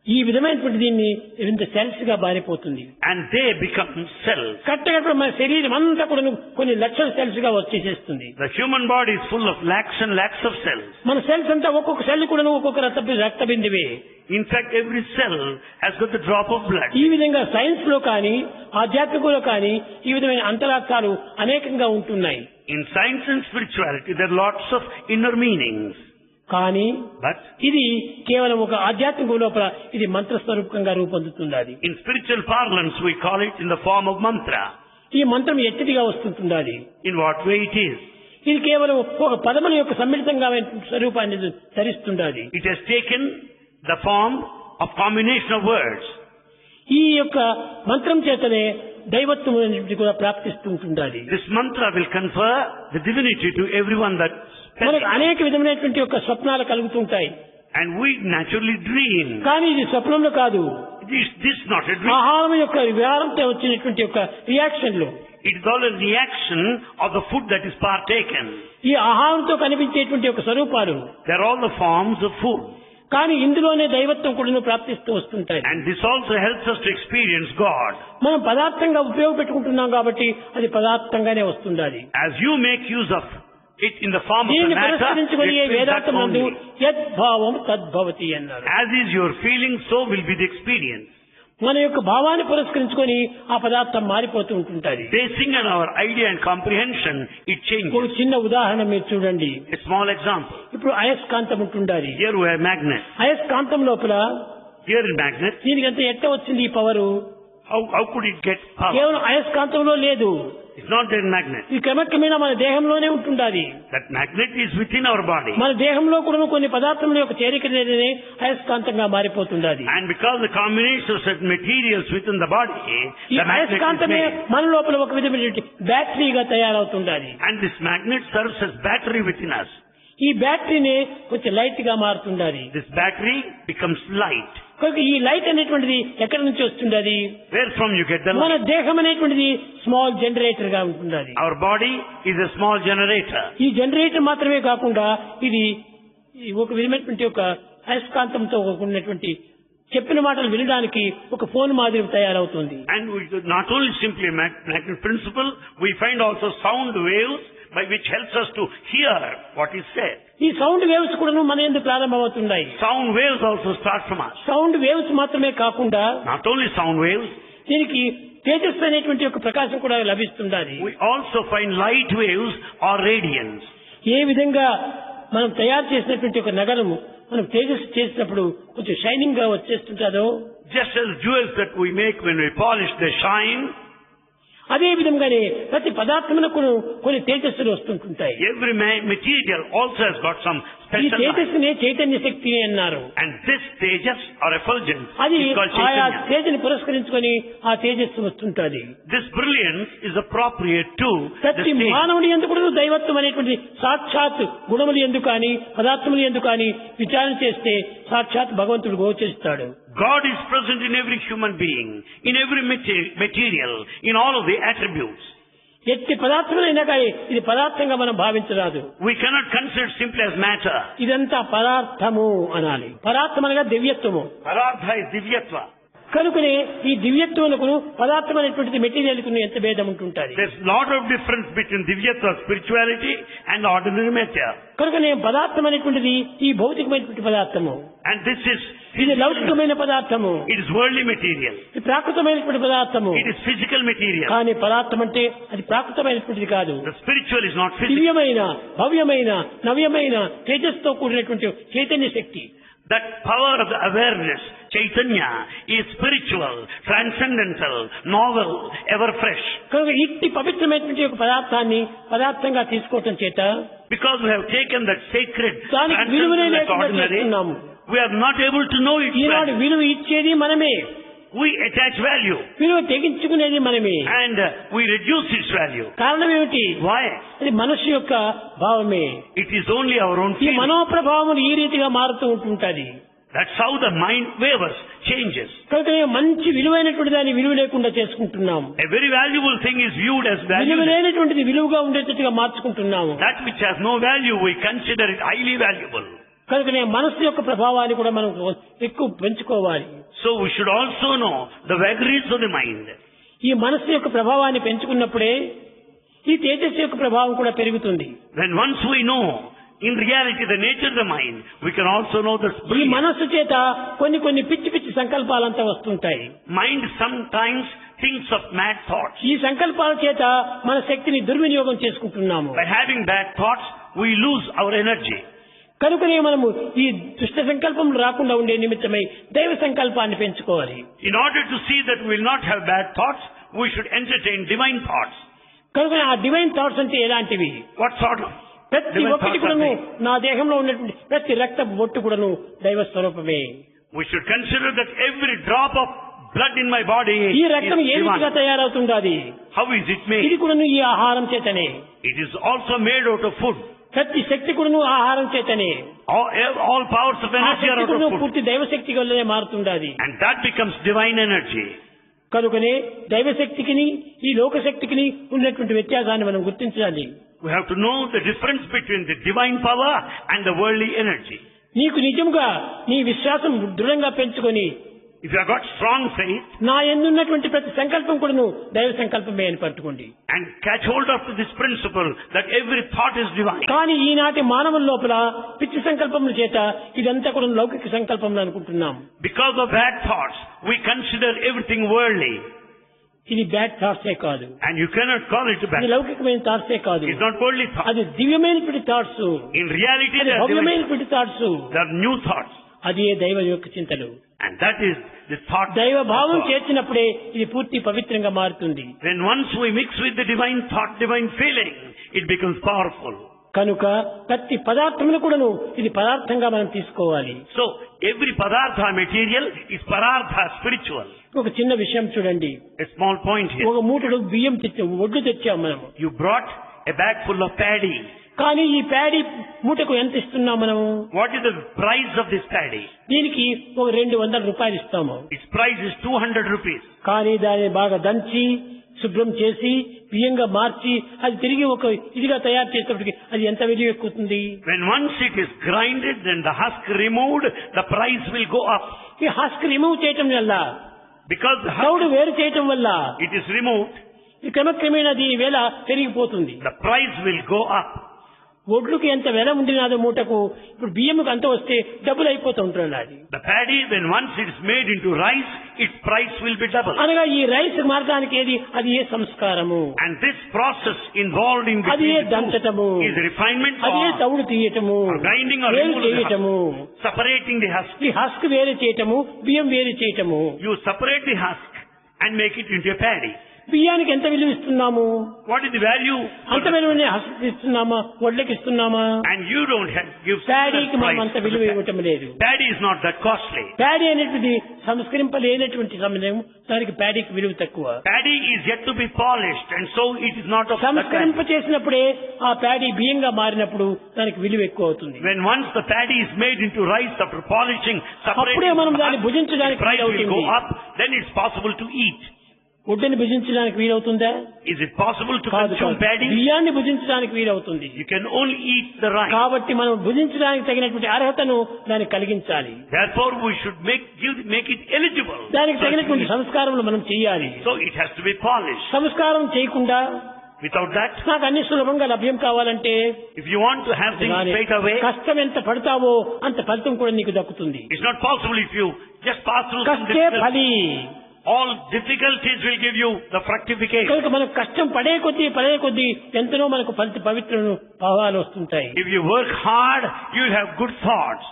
ఈ విధమైనటువంటి దీన్ని ఇంత సెల్స్ గా మారిపోతుంది. And they become cells. కరెక్ట్గా మన శరీరం అంతా కూడా కొన్ని లక్షల సెల్స్ గా వచ్చేసేస్తుంది. The human body is full of lakhs and lakhs of cells. మన సెల్స్ అంతా ఒక్కొక్క సెల్ కూడా ఒక్కొక్క రక్త బిందువే. In fact, every cell has got a drop of blood. ఈ విధంగా సైన్స్ లో కానీ ఆధ్యాత్మికలో కానీ ఈ విధమైన అంతరార్థాలు అనేకంగా ఉంటున్నాయి. In science and spirituality, there are lots of inner meanings. కానీ But ఇది కేవలం ఒక ఆధ్యాత్మిక లోపల ఇది మంత్రస్వరూపంగా రూపొందుతున్నది. in spiritual parlance, we call it in the form of mantra. ఈ మంత్రం ఎట్టిదిగా వస్తుంటున్నది. In what way it is? ఇది కేవలం ఒక పదముల యొక్క సమ్మిళితంగా స్వరూపాన్ని ధరిస్తున్నది. It has taken the form of combination of words. ఈ యొక్క మంత్రం చేతనే దైవత్వం అనేది కూడా ప్రాప్తిస్తుంటున్నది. This mantra will confer the divinity to everyone that మనకు అనేక విధమైనటువంటి యొక్క స్వప్నాలు కలుగుతుంటాయి. and we naturally dream. కానీ ఇది స్వప్నంలో కాదు. This is not a dream. ఆహారం యొక్క విహారంతో వచ్చినటువంటి యొక్క రియాక్షన్లు. It is all a reaction of the food that is partaken. ఈ ఆహారంతో కనిపించేటువంటి యొక్క స్వరూపాలు. They are all the forms of food. కానీ ఇందులోనే దైవత్వం కూడా ప్రాప్తిస్తూ వస్తుంటాయి. And this also helps us to experience God. మనం పదార్థంగా ఉపయోగపెట్టుకుంటున్నాం కాబట్టి అది పదార్థంగానే వస్తుంది. As you make use of it in the form of a దీన్ని matter, పురస్కరించుకొని it is that వేదాంతం నందు only. యద్భావం తద్భవతి అన్నారు. As is your feeling, so will be the experience. మన యొక్క భావాన్ని పురస్కరించుకొని ఆ పదార్థం మారిపోతూ ఉంటుంటది. Basing on our idea and comprehension, it ఒక changes. చిన్న ఉదాహరణ మీరు చూడండి. A small example. ఇప్పుడు అయస్కాంతం ఉంటుండాలి. Here we have magnet. అయస్కాంతం లోపల Here in magnet, దీనికి అంత ఎట్ట వచ్చింది ఈ power? how could it get power? కేవలం అయస్కాంతంలో లేదు. It's not there in magnet. ఈ క్రమక్రమేణా మన దేహంలోనే ఉంటుండాలి. That magnet is within our body. మన దేహంలో కూడా కొన్ని పదార్థముల యొక్క చేరిక అనేది అయస్కాంతంగా మారిపోతుండాలి. And because the combination of certain materials within the body, ఈ the magnet is అయస్కాంతమే made. మన లోపల ఒక విధమైన బ్యాటరీగా తయారవుతుండాలి. And this magnet serves as battery within us. ఈ బ్యాటరీని కొంచెం లైట్ గా మారుతుండాలి. This battery becomes light. కనుక ఈ లైట్ అనేటువంటిది ఎక్కడి నుంచి వస్తుండది? Where from you get the మన light? దేహం అనేటువంటిది స్మాల్ జనరేటర్ గా ఉంటుండాలి. Our body is a small generator. ఈ జనరేటర్ మాత్రమే కాకుండా ఇది ఒక విధమైనటువంటి ఒక అయస్కాంతంతో ఉన్నటువంటి చెప్పిన మాటలు వినడానికి ఒక ఫోన్ మాదిరి తయారవుతుంది. And we do not only simply magnet principle, we find also sound waves by which helps us to hear what is said. ఈ సౌండ్ వేవ్స్ కూడా మన యందు ప్రారంభమవుతున్నాయి. Sound waves also start from us. Sound waves మాత్రమే కాకుండా Not only sound waves, దీనికి తేజస్సు అనేటువంటి ఒక ప్రకాశం కూడా లభిస్తుండాలి. we also find light waves or radiance. ఏ విధంగా మనం తయారు చేసినటువంటి ఒక నగరము మనం తేజస్సు చేసినప్పుడు కొంచెం షైనింగ్ గా వచ్చేస్తుంటాదో, Just as jewels that we make when we polish, they shine. అదే విధంగానే ప్రతి పదార్థమునకు కొన్ని తేజస్సులు వస్తుంటాయి. Every material also has got some ఈ special light. తేజస్సునే చైతన్య శక్తి అన్నారు. And this tejas or effulgence అది is called ఆయా chaitanya. తేజని పురస్కరించుకొని ఆ తేజస్సు వస్తుంటది. This brilliance is appropriate to the ప్రతి stage. మానవుడి ఎందుకు కూడా దైవత్వం అనేటువంటి సాక్షాత్ గుణములు ఎందుకు కానీ పదార్థములు ఎందుకు కానీ విచారణ చేస్తే సాక్షాత్ భగవంతుడు గోచరిస్తాడు. God is present in every human being, in every material, in all of the attributes. ఎట్టి పదార్థములైనా కానీ ఇది పదార్థంగా మనం భావించరాదు. We cannot consider simply as matter. ఇదంతా పదార్థము అనాలి. పదార్థం అనగా దివ్యత్వము. Paradha is divyatva. కనుకనే ఈ దివ్యత్వమునకు పదార్థం అనేటువంటిది మెటీరియల్ కు ఎంత భేదం ఉంటుంటది. There's a lot of difference between divyatva, spirituality, and ordinary matter. కనుకనే పదార్థం అనేటువంటిది ఈ భౌతికమైనటువంటి పదార్థము. And this is ఇది లౌకికమైన పదార్థము. it is worldly material. ఇది ప్రాకృతమైనటువంటి పదార్థము. It is physical material. కానీ పదార్థం అంటే అది ప్రాకృతమైనటువంటిది కాదు. The spiritual is not physical. దివ్యమైన భవ్యమైన నవ్యమైన తేజస్తో కూడినటువంటి చైతన్య శక్తి. That power of the awareness, Chaitanya, is spiritual, transcendental, novel, ever fresh. కనుక ఇట్టి పవిత్రమైనటువంటి ఒక పదార్థాన్ని పదార్థంగా తీసుకోవటం చేత Because we have taken that sacred, దానికి విలువనే transcendental, that లేకుండా ordinary, చేస్తున్నాము. we are not able to know its Eenadu value. విలువ ఇచ్చేది మనమే, We attach value విలువ తెగించుకునేది మనమే. and we reduce its value. కారణం ఏమిటి? Why? అది మనస్సు యొక్క భావమే. It is only our own ఈ feeling. మనోప్రభావం ఈ రీతిగా మారుతూ ఉంటుంటది. That's how the mind wavers, changes. కనుక మంచి విలువైనటువంటి దాన్ని విలువ లేకుండా చేసుకుంటున్నాము. A very valuable thing is viewed as విలువ valueless. లేనటువంటిది విలువగా ఉండేటట్టుగా మార్చుకుంటున్నాము. That which has no value, we consider it highly valuable. కనుక మనస్సు యొక్క ప్రభావాన్ని కూడా మనం ఎక్కువ పెంచుకోవాలి. So we should also know the vagaries of the mind. ఈ మనస్సు యొక్క ప్రభావాన్ని పెంచుకున్నప్పుడే ఈ తేజస్సు యొక్క ప్రభావం కూడా పెరుగుతుంది. When once we know in reality the nature of the mind, we can also know the ఈ spirit. మనస్సు చేత కొన్ని పిచ్చి పిచ్చి సంకల్పాలంతా వస్తుంటాయి. Mind sometimes thinks of mad thoughts. ఈ సంకల్పాల చేత మన శక్తిని దుర్వినియోగం చేసుకుంటున్నాము. By having bad thoughts, we lose our energy. కనుకనే మనము ఈ దుష్ట సంకల్పం రాకుండా ఉండే నిమిత్తమై దైవ సంకల్పాన్ని పెంచుకోవాలి. In order to see that we will not have bad thoughts, we should entertain divine thoughts. కనుక ఆ డివైన్ థాట్స్ అంటే ఎలాంటివి? What sort of ప్రతి divine ఒక్కటి thoughts are కూడాను they? నా దేహంలో ఉన్నటువంటి ప్రతి రక్త బొట్టు కూడాను దైవ స్వరూపమే. We should consider that every drop of blood in my body ఈ is రక్తం ఏ విధంగా divine. తయారవుతుండాది? How is it ఇది made? కూడాను ఈ ఆహారం చేతనే. It is also made out of food. ప్రతి శక్తి కూడాను ఆహారం చేతనే. All powers of ఆ energy are శక్తి out కూడాను of food. పూర్తి దైవశక్తి వల్లనే మారుతుండాది. And that becomes divine energy. కనుకనే దైవశక్తికిని ఈ లోకశక్తికిని ఉన్నటువంటి వ్యత్యాసాన్ని మనం గుర్తించాలి. We have to know the difference between the divine power and the worldly energy. నీకు నిజంగా నీ విశ్వాసం దృఢంగా పెంచుకొని If you have got strong faith నా యందున్నటువంటి ప్రతి సంకల్పం కూడాను దైవ సంకల్పమే అని పట్టుకోండి. and catch hold of this principle that every thought is divine. కానీ ఈనాటి మానవుల లోపల పిచ్చి సంకల్పముల చేత ఇదంతా కూడా లౌకిక సంకల్పములు అనుకుంటున్నాం. Because of bad thoughts, we consider everything worldly. ఇది బ్యాడ్ థాట్సే కాదు, And you cannot call it bad. ఇది లౌకికమైన థాట్సే కాదు, It's not worldly thoughts. అది దివ్యమైనటువంటి థాట్స్, In reality, అది they are divine. భవ్యమైనటువంటి thoughts. They are new thoughts. అది దైవ యొక్క చింతలు. And that is the thought. దైవ భావం of God. చేర్చినప్పుడే ఇది పూర్తి పవిత్రంగా మారుతుంది. When once we mix with the divine thought, divine feeling, it becomes powerful. కనుక ప్రతి పదార్థమును కూడాను ఇది పదార్థంగా మనం తీసుకోవాలి. So, every padartha material is parartha spiritual. ఒక చిన్న విషయం చూడండి. A small point here. ఒక మూటడు బియ్యం తెచ్చాము, ఒడ్లు తెచ్చాము మనము. You brought a bag full of paddy. కానీ ఈ ప్యాడీ మూటకు ఎంత ఇస్తున్నాం మనము? What is the price of this paddy? దీనికి ఒక 200 రూపాయలు ఇస్తాము. Its price is 200 rupees. కానీ దాన్ని బాగా దంచి శుభ్రం చేసి బియ్యంగా మార్చి అది తిరిగి ఒక ఇదిగా తయారు చేసేటప్పటికి అది ఎంత విలువ ఎక్కుతుంది? When once it is grinded and the husk removed, the price will go up. ఈ హస్క్ రిమూవ్ చేయటం వల్ల, Because the తౌడు husk, వేరు చేయటం వల్ల it is removed, ఈ క్రమక్రమేణా దీని వేల పెరిగిపోతుంది. the price will go up. ఒడ్లుకి ఎంత వెల ఉండినాదో మూటకు, ఇప్పుడు బియ్యంకు అంత వస్తే డబ్బులు అయిపోతూ ఉంటున్నది. The paddy, when once it is made into rice, its price will be double. అనగా ఈ రైస్ మారడానికి ఏది? అది ఏ సంస్కారము, And this process involved in అది ఏ between the దంచటము, two is refinement అది ఏ or తౌడు తీయటము, grinding or వేరు removal of the చేయటము, husk, separating the husk. ఈ హస్క్ వేరే చేయటము, బియ్యం వేరే చేయటము. You separate the husk and make it into a paddy. బియ్యానికి ఎంత విలువ ఇస్తున్నాము? What is the value? అంత విలువనే హస్క్ ఇస్తున్నామా, వడ్లకి ఇస్తున్నామా? And you don't have give ప్యాడీకి మనం price అంత for the విలువ paddy. ఇవ్వటం లేదు. Paddy is not that costly. Paddy అనేటువంటిది సంస్కరింపలేనటువంటి సమయం, దానికి ప్యాడీకి విలువ తక్కువ. Paddy is yet to be polished, and so it is not of that సంస్కరింప value. చేసినప్పుడే ఆ ప్యాడీ బియ్యంగా మారినప్పుడు దానికి విలువ ఎక్కువ అవుతుంది. When once the paddy is made into rice after polishing, అప్పుడే separating మనం the దాన్ని husk, భుజించడానికి the price will వీలవుతుంది. go up, then it's possible to eat. వడ్డని భుజించడానికి వీలవుతుందా? Is it possible to కాదు, consume కాదు. paddy? బియ్యాన్ని భుజించడానికి వీలవుతుంది. You can only eat the rice. కాబట్టి మనం భుజించడానికి తగినటువంటి అర్హతను దానికి కలిగించాలి. Therefore, we should make it eligible. దానికి తగినటువంటి సంస్కారములు మనం చేయాలి. So it has to be polished. సంస్కారం చేయకుండా Without that, నాకు అన్ని సులభంగా లభ్యం కావాలంటే if you want to have things దాని straight away, కష్టం ఎంత పడతావో అంత ఫలితం కూడా నీకు దక్కుతుంది. it's not possible if you just pass through some కష్టే difficulties. ఫలి. All difficulties will give you the fructification. కనుక మనకు కష్టం పడే కొద్దీ ఎంతనో మనకు పవిత్ర భావాలు వస్తుంటాయి. If you work hard, you will have good thoughts.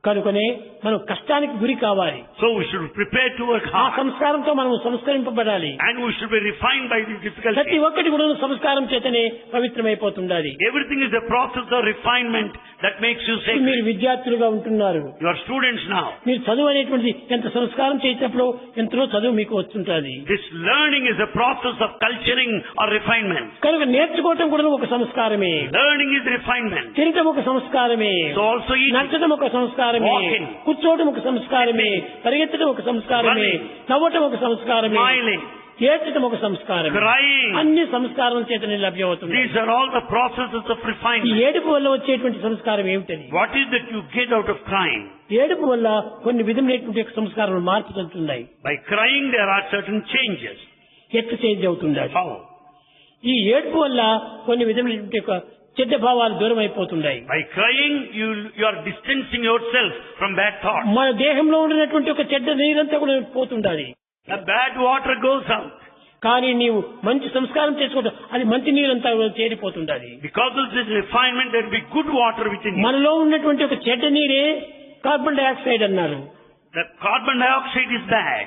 కనుకనే మనం కష్టానికి గురి కావాలి. So we should prepare to work ఆ hard. సంస్కారంతో మనం సంస్కరింపబడాలి. And we should be refined by these ప్రతి difficulties. ఒక్కటి కూడా సంస్కారం చేతనే పవిత్రమైపోతుండాలి. Everything is a process of refinement that makes you మీరు sacred. విద్యార్థులుగా ఉంటున్నారు. You are students now. మీరు చదువు అనేటువంటిది ఎంత సంస్కారం చేసినప్పుడు ఎంతో చదువు మీకు వస్తుంటుంది. This learning is a process of culturing or refinement. కనుక నేర్చుకోవటం కూడా ఒక సంస్కారమే. Learning is refinement. తినటం ఒక సంస్కారమే. So also eating, నడచడం ఒక సంస్కారమే. walking, కూర్చోవడం ఒక సంస్కారమే. పరిగెత్తడం ఒక సంస్కారమే. running, నవ్వటం ఒక సంస్కారమే. smiling, ఏడ్చడం ఒక సంస్కారం. crying. అన్ని సంస్కారం చేతనే లభ్యమవుతుంది. These are all the processes of ఈ refinement. ఏడుపు వల్ల వచ్చేటువంటి సంస్కారం ఏమిటది? What is that you get out of crying? ఏడుపు వల్ల కొన్ని విధమైనటువంటి సంస్కారాలు మార్పు చెందుతున్నాయి. By crying there are certain changes. ఎట్లా చేంజ్ అవుతుంది? How? ఈ ఏడుపు వల్ల కొన్ని విధమైనటువంటి చెడ్డ భావాలు దూరం అయిపోతున్నాయి. By crying you are distancing yourself from bad thoughts. మన దేహంలో ఉన్నటువంటి ఒక చెడ్డ నీరంతా కూడా పోతుండాలి. The bad water goes out. కానీ నీవు మంచి సంస్కారం చేసుకోవడం అది మంచి నీరంతా చేరిపోతుండాలి. Because of this refinement there will be good water within you. మనలో ఉన్నటువంటి ఒక చెడ్డ నీరే కార్బన్ డైఆక్సైడ్ అన్నారు. The carbon dioxide is bad.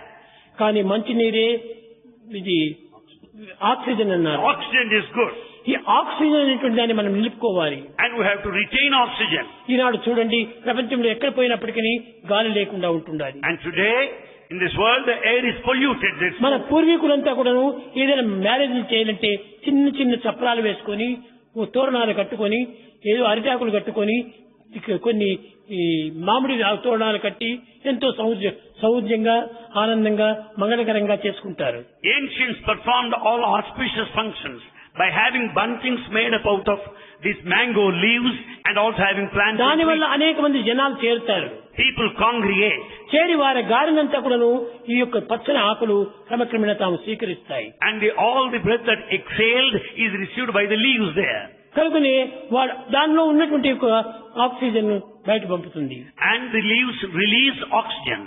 కానీ మంచి నీరే ఇది ఆక్సిజన్ అన్నారు. Oxygen is good. ఈ ఆక్సిజన్ అనేటువంటి దాన్ని మనం నిలుపుకోవాలి. And we have to retain oxygen. ఈనాడు చూడండి ప్రపంచంలో ఎక్కడ పోయినప్పటికీ గాలి లేకుండా ఉంటుండాలి. And today in this world the air is polluted. మన పూర్వీకులంతా కూడాను ఏదైనా మ్యారేజ్లు చేయాలంటే చిన్న చిన్న చప్రాలు వేసుకొని తోరణాలు కట్టుకొని ఏదో అరిటాకులు కట్టుకొని కొన్ని ఈ మామిడి తోరణాలు కట్టి ఎంతో సౌజ్యంగా ఆనందంగా మంగళకరంగా చేసుకుంటారు. Ancients performed all auspicious functions by having buntings made up out of these mango leaves and also having plants. దానివల్ల అనేక మంది జనాలు చేరుతారు. People congregate. చేరి వారి గాలినంతా కూడాను ఈ యొక్క పచ్చని ఆకులు క్రమక్రమేణా తాము స్వీకరిస్తాయి. And all the breath that exhaled is received by the leaves there. కనుకనే దానిలో ఉన్నటువంటి ఆక్సిజన్ బయట పంపుతుంది. And the leaves release oxygen.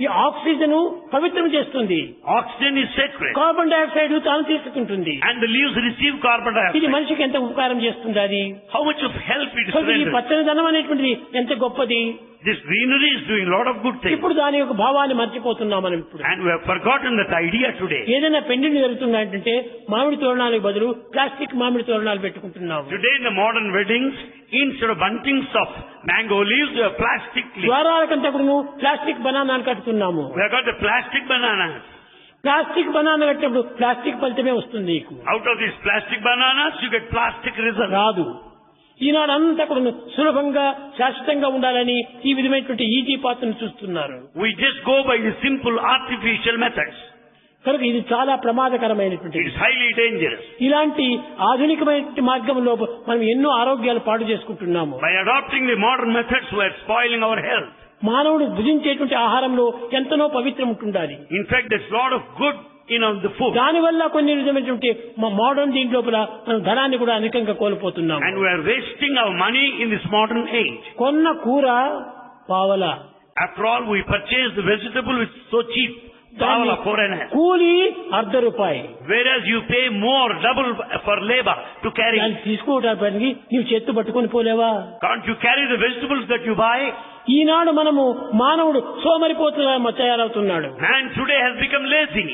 ఈ ఆక్సిజన్ పవిత్రం చేస్తుంది. Oxygen is sacred. Carbon dioxide తాను తీసుకుంటుంది. And the leaves receive carbon ఇది dioxide. మనిషికి ఎంత ఉపకారం చేస్తుంది అది. How much of help it ఈ renders. పచ్చనిదనం అనేటువంటిది ఎంత గొప్పది. This greenery is doing a lot of good things. ఇప్పుడు దాని యొక్క భావాన్ని మర్చిపోతున్నాం మనం ఇప్పుడు. And we have forgotten that idea today. ఏదైనా పెండిలు జరుగుతున్నాయంటే మామిడి తోరణాలకు బదులు ప్లాస్టిక్ మామిడి తోరణాలు పెట్టుకుంటున్నాము. Today in the modern weddings, instead of buntings of mango leaves, we have plastic leaves. ద్వారాలకంతా కూడా ప్లాస్టిక్ బనానాలు కట్టుతున్నాము. We have got the plastic bananas. Plastic banana కట్టినప్పుడు ప్లాస్టిక్ ఫలితమే వస్తుంది నీకు. Out of these plastic bananas, you get plastic result. రాదు. ఈనాడు అంతా కూడా సులభంగా శాశ్వతంగా ఉండాలని ఈ విధమైనటువంటి ఈజీ పాత్రను చూస్తున్నారు. We just go by the simple artificial methods. కనుక ఇది చాలా ప్రమాదకరమైనటువంటి. It is highly dangerous. ఇలాంటి ఆధునికమైన మార్గంలో మనం ఎన్నో ఆరోగ్యాలు పాడు చేసుకుంటున్నాము. By adopting the modern methods, we are spoiling our health. మానవుడు భుజించేటువంటి ఆహారంలో ఎంతనో పవిత్రం ఉంటుండాలి. In fact, there's a lot of good in the food. దానివల్ల కొన్ని విధమైనటువంటి మోడర్న్ దీంట్లో మనం ధనాన్ని కూడా అధికంగా కోల్పోతున్నాము. And we are wasting our money in this modern age. కొన్న కూర పావలా. After all, we purchase the vegetable which is so cheap. Pavala foreigner. కూలి ₹1/2. Whereas you pay more, double for labor to carry. దాన్ని తీసుకోవడానికి నీవు చేత్తు పట్టుకొని పోలేవా? Can't you carry the vegetables that you buy? ఈనాడు మనము మానవుడు సోమరిపోతున్నా తయారవుతున్నాడు. Man today has become lazy.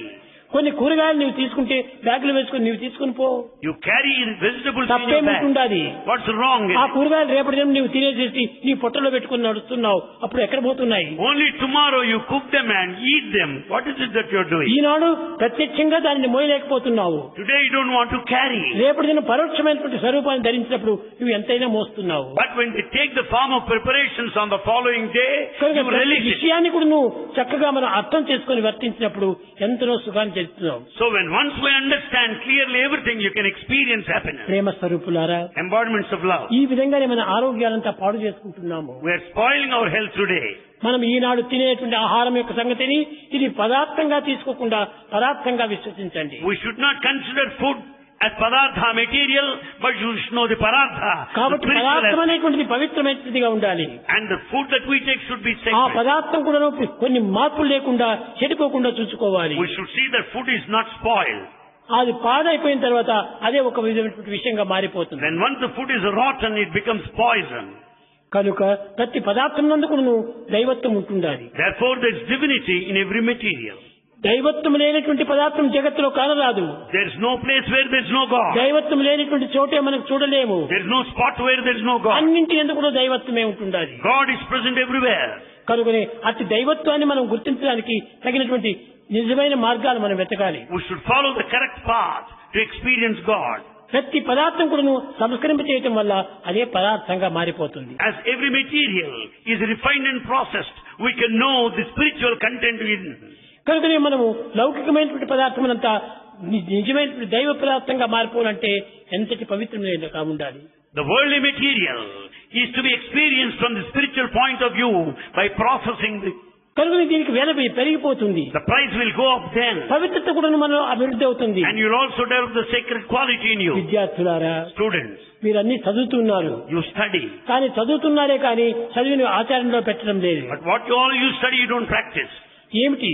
కొన్ని కూరగాయలు నీవు తీసుకుంటే బ్యాగులు వేసుకుని నీవు తీసుకుని పో. You carry vegetables in your bag. తప్పేముంటుంది? What's wrong in ఆ it? కూరగాయలు రేపటి దినం నీవు తినేసేసి నీ పొట్టలో పెట్టుకుని నడుస్తున్నావు. అప్పుడు ఎక్కడ పోతున్నాయి? Only tomorrow you cook them and eat them. What is it that you're doing? ఈనాడు ప్రత్యక్షంగా దానిని మోయలేకపోతున్నావు. Today you don't want to carry. రేపటి దినం పరోక్షమైనటువంటి స్వరూపాన్ని ధరించినప్పుడు నువ్వు ఎంతైనా మోస్తున్నావు. But when they take the form of preparations on the following day, you relish it. విషయాన్ని కూడా నువ్వు చక్కగా మనం అర్థం చేసుకుని వర్తించినప్పుడు ఎంతనో సుఖాన్ని చేస్తున్నావు. So when once we understand clearly everything, you can experience happiness. ప్రేమ స్వరూపులారా, Embodiments of love. ఈ విధంగానే మన ఆరోగ్యాలంతా పాడు చేసుకుంటున్నాము. We are spoiling our health today. మనం ఈనాడు తినేటువంటి ఆహారం యొక్క సంగతిని ఇది పదార్థంగా తీసుకోకుండా పదార్థంగా విశ్వసించండి. We should not consider food as padartha material, but you should know the padartha. కాబట్టి పదార్థం అనేటువంటిది పవిత్రమైనదిగా ఉండాలి. And the food that we take should be ఆ sacred. పదార్థం కూడా కొన్ని మార్పులు లేకుండా చెడిపోకుండా చూసుకోవాలి. We should see that food is not spoiled. అది పాడైపోయిన తర్వాత అదే ఒక విధమైనటువంటి విషయంగా మారిపోతుంది. Then once the food is rotten, it becomes poison. కనుక ప్రతి పదార్థం నందు కూడా దైవత్వం ఉంటుండాలి. Therefore there is divinity in every material. దైవత్వం లేనటువంటి పదార్థం జగత్తులో కానరాదు. There is no place where there is no God. దైవత్వం లేనటువంటి చోటే మనం చూడలేము. There is no spot where there is no God. అన్నింటి యందు కూడా దైవత్వమే ఉంటుండాలి. God is present everywhere. కనుకనే అతి దైవత్వాన్ని మనం గుర్తించడానికి తగినటువంటి నిజమైన మార్గాలు మనం వెతకాలి. We should follow the correct path to experience God. ప్రతి పదార్థం కూడా సంస్కరింప చేయటం వల్ల అదే పదార్థంగా మారిపోతుంది. As every material is refined and processed, we can know the spiritual content within. కనుకనే మనము లౌకికమైనటువంటి పదార్థమునంతా నిజమైనటువంటి దైవ పదార్థంగా మారిపోవాలంటే ఎంతటి పవిత్రమైనదిగా ఉండాలి. The worldly material is to be experienced from the spiritual point of view by processing the. కనుకనే దీనికి వెల పెరిగిపోతుంది. The price will go up then. పవిత్రత కూడా మనం అభివృద్ధి అవుతుంది. And you'll also develop the sacred quality in you. విద్యార్థులారా, Students, మీరన్నీ చదువుతున్నారు. you study. కానీ చదువుతున్నారే కానీ చదివిని ఆచరణలో పెట్టడం లేదు. But what you study, you don't practice. ఏమిటి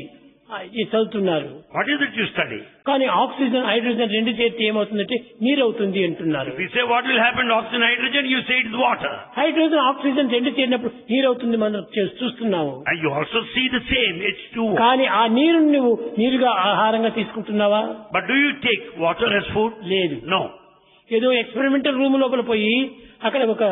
ఈ చదువుతున్నారు? What is it you study? కానీ ఆక్సిజన్ హైడ్రోజన్ రెండు చేస్తే ఏమవుతుందంటే నీరు అవుతుంది అంటున్నారు. If you say what will happen to oxygen, hydrogen, you say it's water. Hydrogen oxygen రెండు చేరినప్పుడు నీరు అవుతుంది మనం చూస్తున్నాము. And you also see the same, H2O. కానీ ఆ నీరు నువ్వు నీరుగా ఆహారంగా తీసుకుంటున్నావా? But do you take water as food? లేదు. No. ఏదో ఎక్స్పెరిమెంటల్ రూమ్ లోపల పోయి అక్కడ ఒక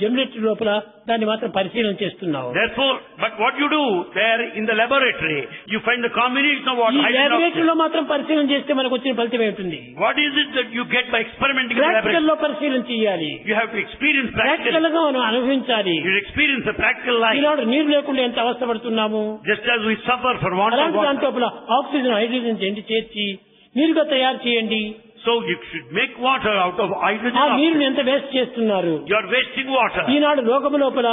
జనరేటర్ లోపల దాన్ని మాత్రం పరిశీలన చేస్తున్నావు. Therefore, but what you do there in the laboratory, you find the combination of water. Laboratory లో మాత్రం పరిశీలన చేస్తే మనకు వచ్చిన ఫలితం ఏమిటి? What is it that you get by experimenting in the practical laboratory? లో పరిశీలన చేయాలి. You have to experience practical practical. గా మనం అనుభవించాలి. You experience the practical life. ఈనాడు నీరు లేకుండా ఎంత అవస్థపడుతున్నాము. Just as we suffer for want of అలాంటి water. దాని లోపల ఆక్సిజన్ హైడ్రోజన్ రెండు చేర్చి నీరుగా తయారు చేయండి. So you should make water out of hydrogen. ఆ నీరుని ఎంత వేస్ట్ చేస్తున్నారు. You are wasting water. ఈనాడు లోకము లోపల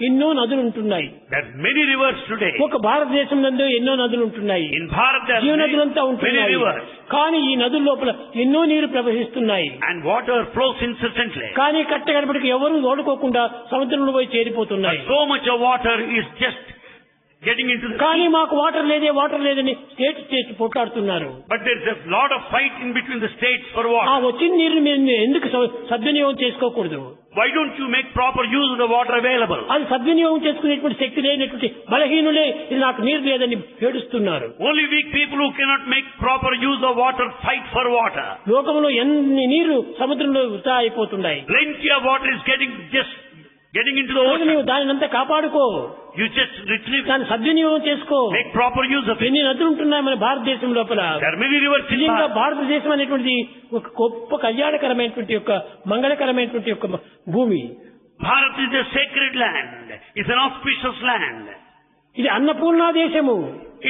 ఎన్నో నదులు ఉంటున్నాయి. There are many rivers today. ఒక భారతదేశం నందు ఎన్నో నదులు ఉంటున్నాయి. In Bharat there జీవ are నదులంతా many ఉంటున్నాయి. rivers. కానీ ఈ నదుల లోపల ఎన్నో నీరు ప్రవహిస్తున్నాయి. And water flows incessantly. కానీ కట్టగడపటికి ఎవరు ఓడుకోకుండా సముద్రంలో పోయి చేరిపోతున్నాయి. But so much of water is just getting into the కానీ sea. మాకు వాటర్ లేదని state పోట్లాడుతున్నారు. But there's a lot of fight in between the states for ఆ water. వచ్చిన నీరుని మీరు ఎందుకు సద్వినియోగం చేసుకోకూడదు? Why don't you make proper use of the water available? అది సద్వినియోగం చేసుకునేటువంటి శక్తి లేనటువంటి బలహీనులే ఇది నాకు నీరు లేదని ఏడుస్తున్నారు. Only weak people who cannot make proper use of water fight for water. లోకంలో ఎన్ని నీరు సముద్రంలో వృధా అయిపోతున్నాయి. Plenty of water is getting into the కనుక ocean. నీవు దానినంతా కాపాడుకో. You just retrieve, దాన్ని సద్వినియోగం చేసుకో. make proper use of it. ఎన్ని నదులు ఉంటున్నాయి మన భారతదేశం లోపల. There are many rivers in నిజంగా Bharat. భారతదేశం అనేటువంటిది ఒక గొప్ప కళ్యాణకరమైనటువంటి యొక్క మంగళకరమైనటువంటి యొక్క భూమి. Bharat is a sacred land. It's an auspicious land. ఇది అన్నపూర్ణ దేశము.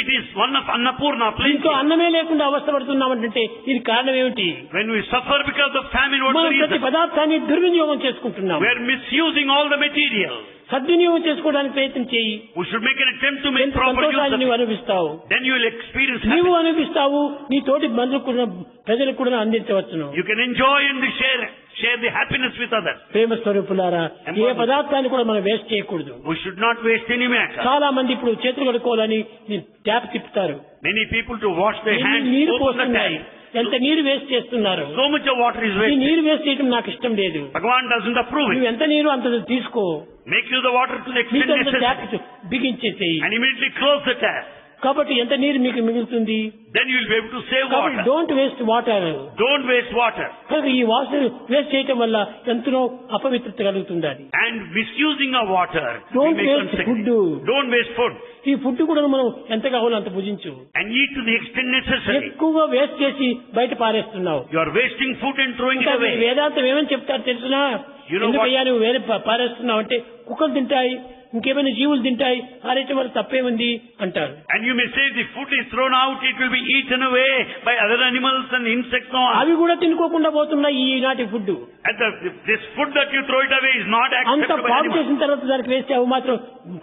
It is one of Annapurna దీంతో place. అన్నమే లేకుండా అవస్థపడుతున్నామంటే ఇది కారణం ఏమిటి? When we suffer because of famine, what మనం the ప్రతి reason? పదార్థాన్ని దుర్వినియోగం చేసుకుంటున్నాం. We are misusing all the material. సద్వినియోగం చేసుకోవడానికి ప్రయత్నం చేయి. We should make an attempt to make ఎంత proper use సంతోషాన్ని of నువ్వు it. అనుభవిస్తావు. Then you will experience నీవు happiness. అనుభవిస్తావు, నీ తోటి బంధువులకు కూడా ప్రజలకు కూడా అందించవచ్చును. You can enjoy and share the happiness with others. ప్రేమ స్వరూపులారా, ఏ పదార్థాన్ని కూడా మనం వేస్ట్ చేయకూడదు. We should not waste any matter. చాలా మంది ఇప్పుడు చేతులు కడుక్కోవాలని ట్యాప్ తిప్పుతారు. Many people to wash their hands, నీరు open the పోస్తున్నాయి. tap. ఎంత నీరు వేస్ట్ చేస్తున్నారు. So much of water is ఈ wasted. నీరు వేస్ట్ చేయడం నాకు ఇష్టం లేదు. Bhagavan doesn't approve నువ్వు it. ఎంత నీరు అంత తీసుకో. Make use of the water to the extent నీకు necessary. ట్యాప్ బిగించేసేయి. And immediately close the tap. కాబట్టి ఎంత నీరు మీకు మిగులుతుంది. Then you will be able to save కాబట్టి water. Don't waste water. Don't waste water. కనుక ఈ వాటర్ వేస్ట్ చేయటం వల్ల ఎంతో అపవిత్రత కలుగుతుంది. And misusing of water. Don't we make waste unsacred. food. Don't waste food. ఈ ఫుడ్ కూడా మనం ఎంత కావాలో అంత భుజించు. And eat to the extent necessary. ఎక్కువగా వేస్ట్ చేసి బయట పారేస్తున్నావు. You are wasting food and throwing it ఇంకా away. వేదాంతం ఏమని చెప్తారు తెలుసునా? You know ఎందుకయ్యా నువ్వు వేరే పారేస్తున్నావు అంటే కుక్కలు తింటాయి, ఇంకేమైనా జీవులు తింటాయి, పారేయటం వల్ల తప్పేముంది అంటారు. And you may say the food is thrown out, it will be eaten away by other animals and insects. So on. అవి కూడా తినుకోకుండా పోతున్నాయి ఈనాటి food. And this food that you throw it away is not అంత acceptable by పాడు animals. చేసిన తర్వాత దానికి వేస్తే అవి మాత్రం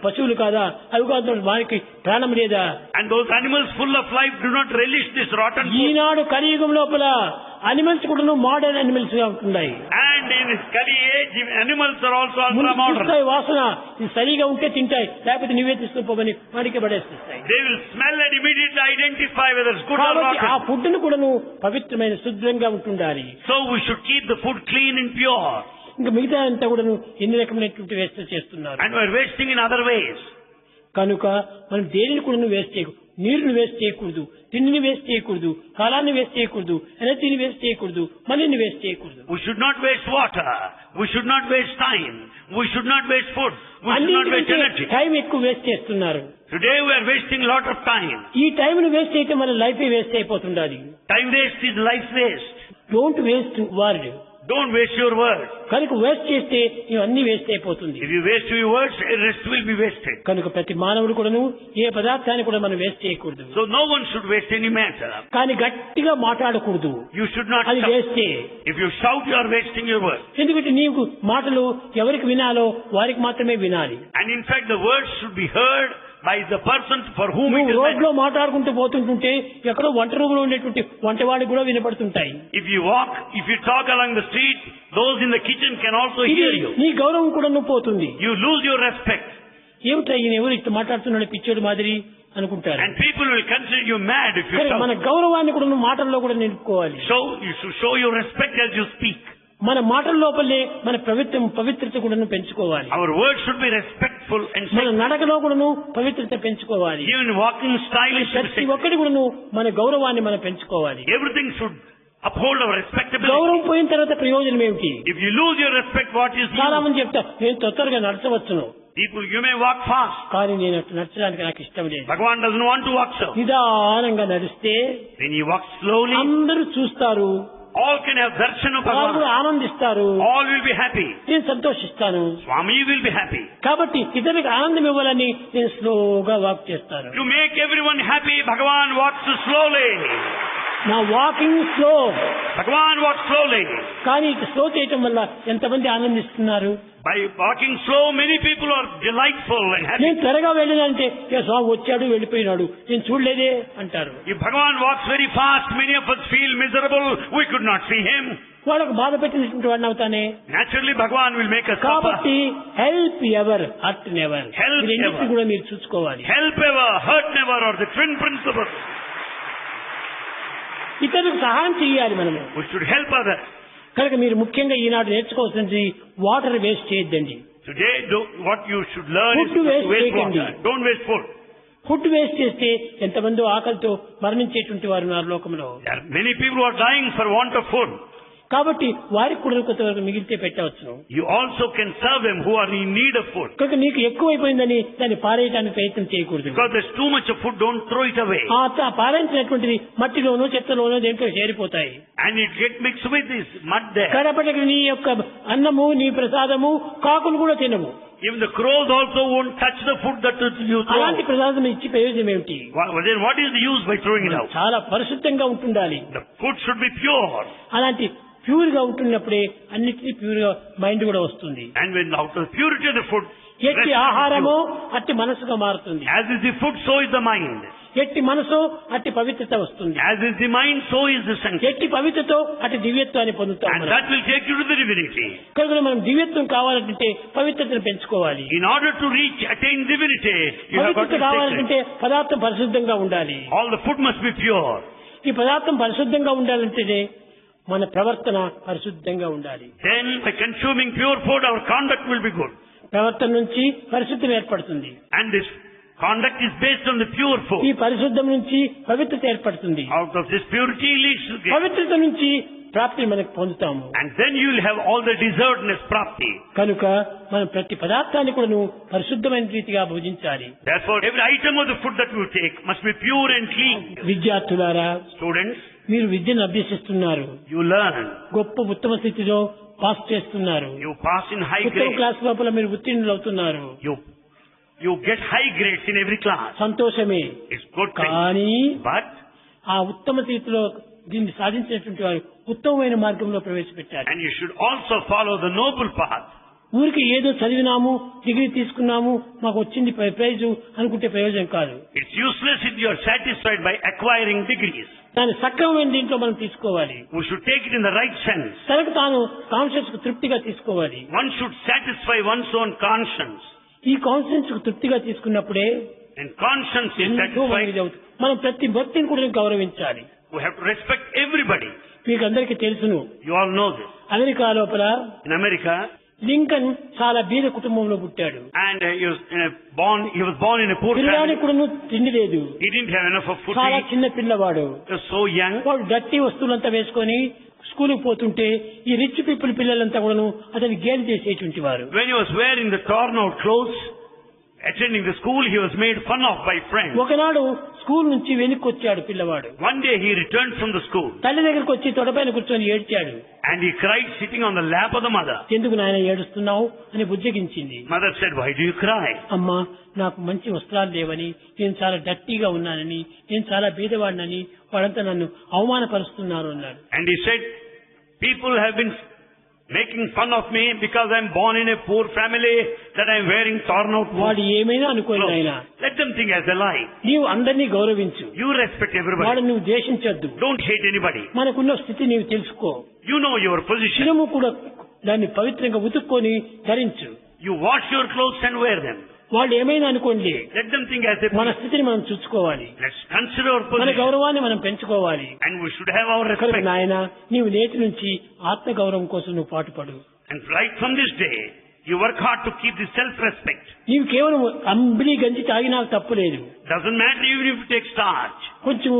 పశువులు కాదా? అవి కాదు వారికి ప్రాణం లేదా? And those animals full of life do not relish this rotten food. ఈనాడు కలియుగం లోపల అనిమల్స్ కూడా మోడర్న్ అనిమల్స్ గా ఉంటున్నాయి. And in this Kali age, animals are also ultra modern. చూస్తాయి వాసన, ఇది సరిగా ఉంటే తింటాయి, లేకపోతే నువ్వే తీసుకుపోమని వాడికి పడేస్తాయి. They will smell and immediately identify whether it's good or కాబట్టి ఆ rotten. ఫుడ్ ను కూడా పవిత్రమైన శుభ్రంగా ఉంటుండాలి. So we should keep the food clean and pure. ఇంకా మిగతా అంతా కూడా ఎన్ని రకమైనటువంటి వేస్ట్ చేస్తున్నారు. And we're wasting in other ways. కనుక మనం దేనిని కూడా వేస్ట్ చేయకు. నీరుని వేస్ట్ చేయకూడదు, తిండిని వేస్ట్ చేయకూడదు, కాలాన్ని వేస్ట్ చేయకూడదు, ఎనర్జీని వేస్ట్ చేయకూడదు, మనీని వేస్ట్ చేయకూడదు. We should not waste water. We should not waste time. We should not waste food. We should not waste energy. Time ఎక్కువ వేస్ట్ చేస్తున్నారు. Today we are wasting a lot of time. ఈ టైంను వేస్ట్ చేయటం మన లైఫ్ వేస్ట్ అయిపోతుండాలి. Time waste is life waste. Don't waste word. Don't waste your words. కనుక వేస్ట్ చేస్తే ఇవన్నీ వేస్ట్ అయిపోతుంది. If you waste your words, the rest will be wasted. కనుక ప్రతి మానవుడు కూడాను ఏ పదార్థాన్ని కూడా మనం వేస్ట్ చేయకూడదు. So no one should waste any matter. కానీ గట్టిగా మాట్లాడకూడదు. You should not అది shout. వేస్తే If you shout, you are wasting your words. ఎందుకంటే నీకు మాటలు ఎవరికి వినాలో వారికి మాత్రమే వినాలి. And in fact, the words should be heard by the person for whom it నువ్వు is meant. రోడ్లో మాట్లాడుకుంటూ పోతుంటుంటే ఎక్కడో వంట రూములో ఉండేటువంటి వంటవాడికి కూడా వినపడుతుంటాయి. If you walk, if you talk along the street, those in the kitchen can also ఇది hear you. నీ గౌరవం కూడా నువ్వు పోతుంది. You lose your respect. ఏమిటా ఈయన ఎవరు ఇట్లా మాట్లాడుతున్నాడు పిచ్చోడు మాదిరి అనుకుంటారు. And people will consider you mad if you కానీ మన shout. గౌరవాన్ని కూడా నువ్వు మాటల్లో కూడా నిలుపుకోవాలి. You should show your respect as you speak. మన మాటల లోపలే మన పవిత్రత కూడా పెంచుకోవాలి. Our words should be respectful and మన sacred. నడకలో కూడా పవిత్రత పెంచుకోవాలి. Even walking style should be ప్రతి sacred. ఒక్కటి కూడా మన గౌరవాన్ని మనం పెంచుకోవాలి. Everything should uphold our respectability. గౌరవం పోయిన తర్వాత ప్రయోజనం ఏమిటి? If you lose your respect, what is చాలా use? మంది చెప్తా నేను తొందరగా నడచవచ్చును, People, you may walk fast. కానీ నేను అట్లా నడచడానికి నాకు ఇష్టం లేదు. Bhagavan doesn't want to walk so. నిదానంగా నడిస్తే When you walk slowly, అందరూ చూస్తారు, all can have darshan of వాళ్ళు కూడా Bhagavan. ఆనందిస్తారు, All will be happy. నేను సంతోషిస్తాను. Swami will be happy. కాబట్టి ఇతరులకు ఆనందం ఇవ్వాలని నేను స్లోగా వాక్ చేస్తాను. To make everyone happy, Bhagavan walks slowly. నా walking slow, Bhagavan walks slowly. కానీ ఇటు స్లో చేయటం వల్ల ఎంతమంది ఆనందిస్తున్నారు. By walking slow, many people are delightful and happy. నేను త్వరగా వెళ్ళినంటే స్వామి వచ్చాడు వెళ్ళిపోయినాడు నేను చూడలేదే అంటారు. If Bhagavan walks very fast, many of us feel miserable. We could not see him. వాళ్ళకు బాధ పెట్టినటువంటి వాడిని అవుతానే. Naturally, Bhagavan will make us కాబట్టి suffer. Help ever hurt never, Help రెండింటిని ever. కూడా మీరు చూసుకోవాలి. Help ever, hurt never are the twin principles. ఇతరులకు సహాయం చేయాలి మనము. We should help others. కనుక మీరు ముఖ్యంగా ఈనాడు నేర్చుకోవాల్సింది వాటర్ వేస్ట్ చేయొద్దండి. Today, what you should learn is Food not waste to waste చేయకండి. water. Don't waste food. Food waste చేస్తే ఎంతమందో ఆకలితో మరణించేటువంటి వారు ఉన్నారు లోకంలో. There are many people who are dying for want of food. కాబట్టి వారికి కూడా కొంతవరకు మిగిలితే పెట్టవచ్చును. You also can serve them who are in need of food. కనుక నీకు ఎక్కువైపోయిందని దాన్ని పారేయడానికి ప్రయత్నం చేయకూడదు. Because there's too much of food, don't throw it away. ఆ పారేసినటువంటిది మట్టిలోనూ చెత్తలోనూ దేంట్లో చేరిపోతాయి. And it get mixed with this mud there. కడపటికి నీ యొక్క అన్నము నీ ప్రసాదము కాకులు కూడా తినవు. Even the crows also won't touch the food that you throw. అలాంటి ప్రసాదం ఇచ్చి ప్రయోజనం ఏమిటి? Then what is the use by throwing it out? చాలా పరిశుద్ధంగా ఉంటుండాలి. The food should be pure. అలాంటి ప్యూర్ గా ఉంటున్నప్పుడే అన్నిటినీ ప్యూర్ గా మైండ్ కూడా వస్తుంది. And when out of the purity of the food, ఎట్టి rest is ఆహారము pure. అట్టి మనసుగా మారుతుంది. As is the food, so is the mind. ఎట్టి మనసు అట్టి పవిత్రత వస్తుంది. As is the mind, so is the sanctity. ఎట్టి పవిత్రతో అట్టి దివ్యత్వాన్ని పొందుతాం. And that will take you to the divinity. కనుక మనం దివ్యత్వం కావాలంటే పవిత్రతను పెంచుకోవాలి. In order to attain divinity, you have got పవిత్రత to కావాలంటే పదార్థం పరిశుద్ధంగా ఉండాలి. all the food must be pure. ఈ పదార్థం పరిశుద్ధంగా ఉండాలంటేనే మన ప్రవర్తన పరిశుద్ధంగా ఉండాలి. Then by consuming pure food, our conduct will be good. ప్రవర్తన నుంచి పరిశుద్ధం ఏర్పడుతుంది. And this conduct is based on the pure ఈ food. పరిశుద్ధం నుంచి పవిత్రత ఏర్పడుతుంది. Out of this purity leads to grace. పవిత్రత నుంచి ప్రాప్తి మనకు పొందుతాము. And then you will have all the deservedness prapti. కనుక మనం ప్రతి పదార్థాన్ని కూడా పరిశుద్ధమైన రీతిగా భుజించాలి. Therefore, every item of the food that you take must be pure and clean. విద్యార్థులారా, Students, మీరు విద్యను అభ్యసిస్తున్నారు. you learn. గొప్ప ఉత్తమ స్థితిలో పాస్ చేస్తున్నారు. You pass in high ఉత్తమ grades. క్లాస్ లోపల మీరు ఉత్తీర్ణులు అవుతున్నారు. You get high grades in every class. సంతోషమే. It's good thing. కానీ But ఆ ఉత్తమ స్థితిలో దీన్ని సాధించినటువంటి వారు ఉత్తమమైన మార్గంలో ప్రవేశపెట్టారు. and you should also follow the noble path. ఊరికి ఏదో చదివినాము, డిగ్రీ తీసుకున్నాము, మాకు వచ్చింది ప్రైజు అనుకుంటే ప్రయోజనం కాదు. It's useless if you are satisfied by acquiring degrees. దాన్ని సక్రమమైన దీంట్లో మనం తీసుకోవాలి. We should take it in the right sense. తనకు తాను కాన్షియస్ కు తృప్తిగా తీసుకోవాలి. One should satisfy one's own conscience. ఈ కాన్షియన్స్ కు తృప్తిగా తీసుకున్నప్పుడే And conscience is ఎంతో satisfied. మంది అవుతుంది. మనం ప్రతి భక్తిని కూడా గౌరవించాలి. We have to respect everybody. మీకు అందరికీ తెలుసును, You all know this. America లోపల In America, లింకన్ చాలా బీద కుటుంబంలో పుట్టాడు. And he was born in a poor పిల్లడానికి family. కూడా తిండి లేదు. He didn't have enough of food to చాలా eat. చిన్న పిల్లవాడు. He was so young. వాడు డట్టి వస్తువులంతా వేసుకొని స్కూల్కి పోతుంటే ఈ రిచ్ పీపుల్ పిల్లలంతా కూడాను అతన్ని గేలి చేసేటువంటి వారు. When he was wearing the torn out clothes, attending the school, he was made fun of by friends. ఒకనాడు స్కూల్ నుంచి వెనక్కి వచ్చాడు పిల్లవాడు. One day he returned from the school తల్లి దగ్గరికి వచ్చి తొడపైన కూర్చొని ఏడ్చాడు. and he cried sitting on the lap of the mother. ఎందుకు నాయన ఏడుస్తున్నావు అని బుజ్జగించింది. Mother said, "Why do you cry?" అమ్మా నాకు మంచి వస్త్రాలు లేవని, నేను చాలా డట్టీగా ఉన్నానని, నేను చాలా బీదవాడినని వాళ్ళంతా నన్ను అవమానపరుస్తున్నారు అన్నాడు. And he said, "People have been making fun of me because I'm born in a poor family, that I'm wearing torn out వాడు clothes. ఏమైనా అనుకోని ఆయన, Let them think as they like. నీవు అందరినీ గౌరవించు, You respect everybody. వాడు నువ్వు ద్వేషించొద్దు, Don't hate anybody. మనకున్న స్థితి నీవు తెలుసుకో, You know your position. శిరము కూడా దాన్ని పవిత్రంగా ఉతుక్కొని ధరించు. You wash your clothes and wear them. వాళ్ళు ఏమైనా అనుకోండి, Let them think as they మన please. స్థితిని మనం చూసుకోవాలి, Let's consider our మన position. గౌరవాన్ని మనం పెంచుకోవాలి. And we should have our కనుక respect. నాయన నీవు నేటి నుంచి ఆత్మ గౌరవం కోసం నువ్వు పాటుపడు. And right from this day, you work hard to keep the self-respect. నీవు కేవలం అంబిలి గంజి తాగినా తప్పు లేదు, Doesn't matter even if you take starch. కొంచెం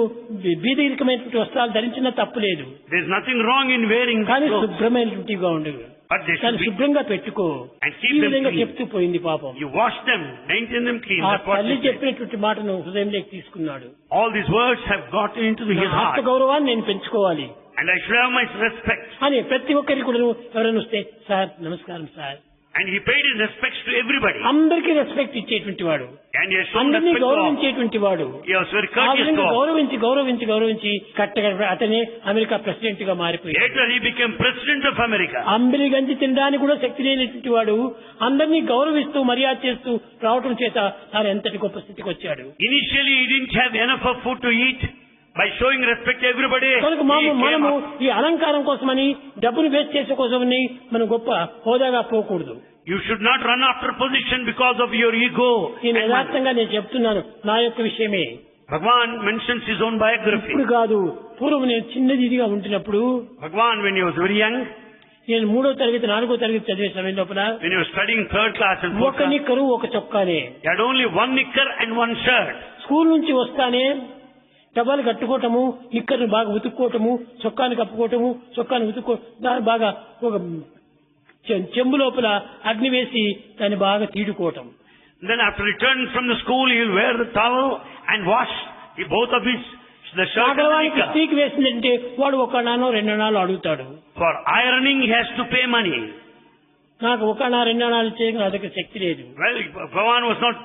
బీదరికమైనటువంటి వస్త్రాలు ధరించినా తప్పు లేదు, There's nothing wrong in wearing కానీ clothes. శుభ్రమైనటువంటిగా ఉండు, But they కానీ should be, శుభ్రంగా పెట్టుకో. and keep ఈ them విధంగా clean. చెప్తూ పోయింది పాపం. You wash them, maintain them clean. ఆ That's what తల్లి they said. చెప్పినటువంటి మాటను హృదయంలోకి తీసుకున్నాడు. All these words have gotten into నా his ఆత్మ heart. గౌరవాన్ని నేను పెంచుకోవాలి And I should have my respect. అని ప్రతి ఒక్కరికి కూడా ఎవరైనా వస్తే సార్ నమస్కారం sir, And he paid his respects to everybody. అందరికీ రెస్పెక్ట్ ఇచ్చేటువంటి వాడు, And he has shown అందరినీ respect to all. గౌరవించేటువంటి వాడు. He was very ఆ courteous to విధంగా all. గౌరవించి గౌరవించి గౌరవించి కట్టగా అతనే అమెరికా ప్రెసిడెంట్ గా మారిపోయాడు. Later he became president of America. Ambili గంజి తినడానికి కూడా శక్తి లేనటువంటి వాడు అందరినీ గౌరవిస్తూ మర్యాద చేస్తూ రావటం చేత తాను ఎంతటి గొప్ప స్థితికి వచ్చాడు. Initially he didn't have enough of food to eat. By showing respect to everybody, కనుక he came మనము up. ఈ అలంకారం కోసమని డబ్బును వేస్ట్ చేసే కోసమని మనం గొప్ప హోదాగా పోకూడదు. You should not run after position because of your ego. నేను And యథార్థంగా నేను చెప్తున్నాను నా యొక్క విషయమే. Bhagwan mentions his own biography. ఇప్పుడు కాదు, పూర్వం నేను చిన్నది ఇదిగా ఉంటున్నప్పుడు, Bhagwan, when he was very young, నేను 3వ తరగతి 4వ తరగతి చదివే సమయం లోపల when he was studying 3rd class and 4th ఒక class, నిక్కరు ఒక చొక్కానే. he had only one knicker and one shirt. School నుంచి వస్తానే టవల్ కట్టుకోవటము, నిక్కర్ను బాగా ఉతుక్కోవటము, చొక్కాను కప్పుకోవటము, చొక్కాను ఉతుక్కో దాన్ని బాగా ఒక చెంబు లోపల అగ్ని వేసి దాన్ని బాగా తీడుకోవటం. Then after returning from the school, he will wear the towel and wash both of his, the shirt and the ఆడవానికి knicker. స్త్రీకి వేసిందంటే వాడు ఒక అన్నానో 2 అన్నాలు అడుగుతాడు. For ironing, he has to pay money. నాకు 1 అన్నా 2 అన్నాలు చేయక నా దగ్గర శక్తి లేదు. Well, Bhagwan was not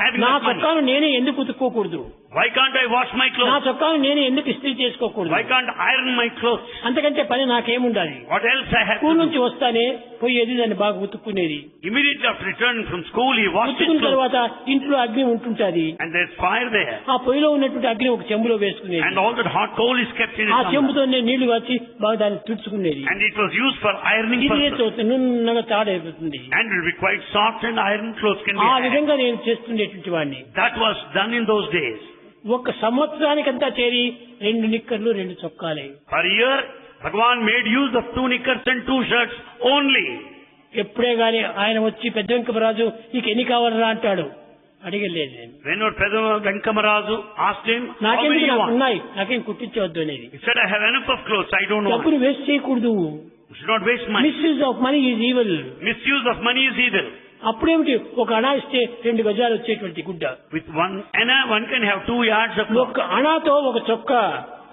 having నా that money. చొక్కాను నేనే ఎందుకు ఉతుక్కోకూడదు, Why can't I wash my నా clothes? చొక్కాను నేనే ఎందుకు ఇస్త్రీ చేసుకోకూడదు, Why can't I iron my clothes? అంతకంటే పని నాకేముండాలి. What else I have school to నుంచి do? వస్తానే పోయేది దాన్ని బాగా ఉతుక్కునేది. Immediately after returning from school, he washed his ఉతుకున్న clothes. తర్వాత ఇంట్లో అగ్ని ఉంటుంటది, And there's fire there. ఆ పొయ్యిలో ఉన్నటువంటి అగ్ని ఒక చెంబులో వేసుకునేది, And all that hot coal is kept in ఆ it. చెంబుతో నీళ్లు వచ్చి బాగా దాన్ని తుడుచుకునేది. And it was used for ironing ఇది purposes. నున్నగా తాడైపోతుంది. And it will be quite soft and iron clothes can be ఆ had. విధంగా నేను చేస్తుండేటువంటి వాడిని. That was done in those days. ఒక సంవత్సరానికంతా చేరి 2 నిక్కర్లు 2 చొక్కాలే. For a year, Bhagwan made use of 2 knickers and 2 shirts only. ఎప్పుడే గాని ఆయన వచ్చి పెద్ద వెంకమరాజు నీకు ఎన్ని కావాలరా అంటాడు, అడిగలేదు నేను. When Pedama Venkamarazu asked him, how many నాకెందుకు you నాకు want? ఉన్నాయి, నాకేం కుట్టించవద్దు అనేది. He said, I have enough of clothes, I don't want. డబ్బును వేస్ట్ చేయకూడదు. You should not waste money. Misuse of money is evil. Misuse of money is evil. అప్పుడేమిటి, ఒక అణా ఇస్తే 2 గజాలు వచ్చేటువంటి గుడ్డ, With one anna, one can have 2 yards of cloth. ఒక అణాతో ఒక చొక్కా,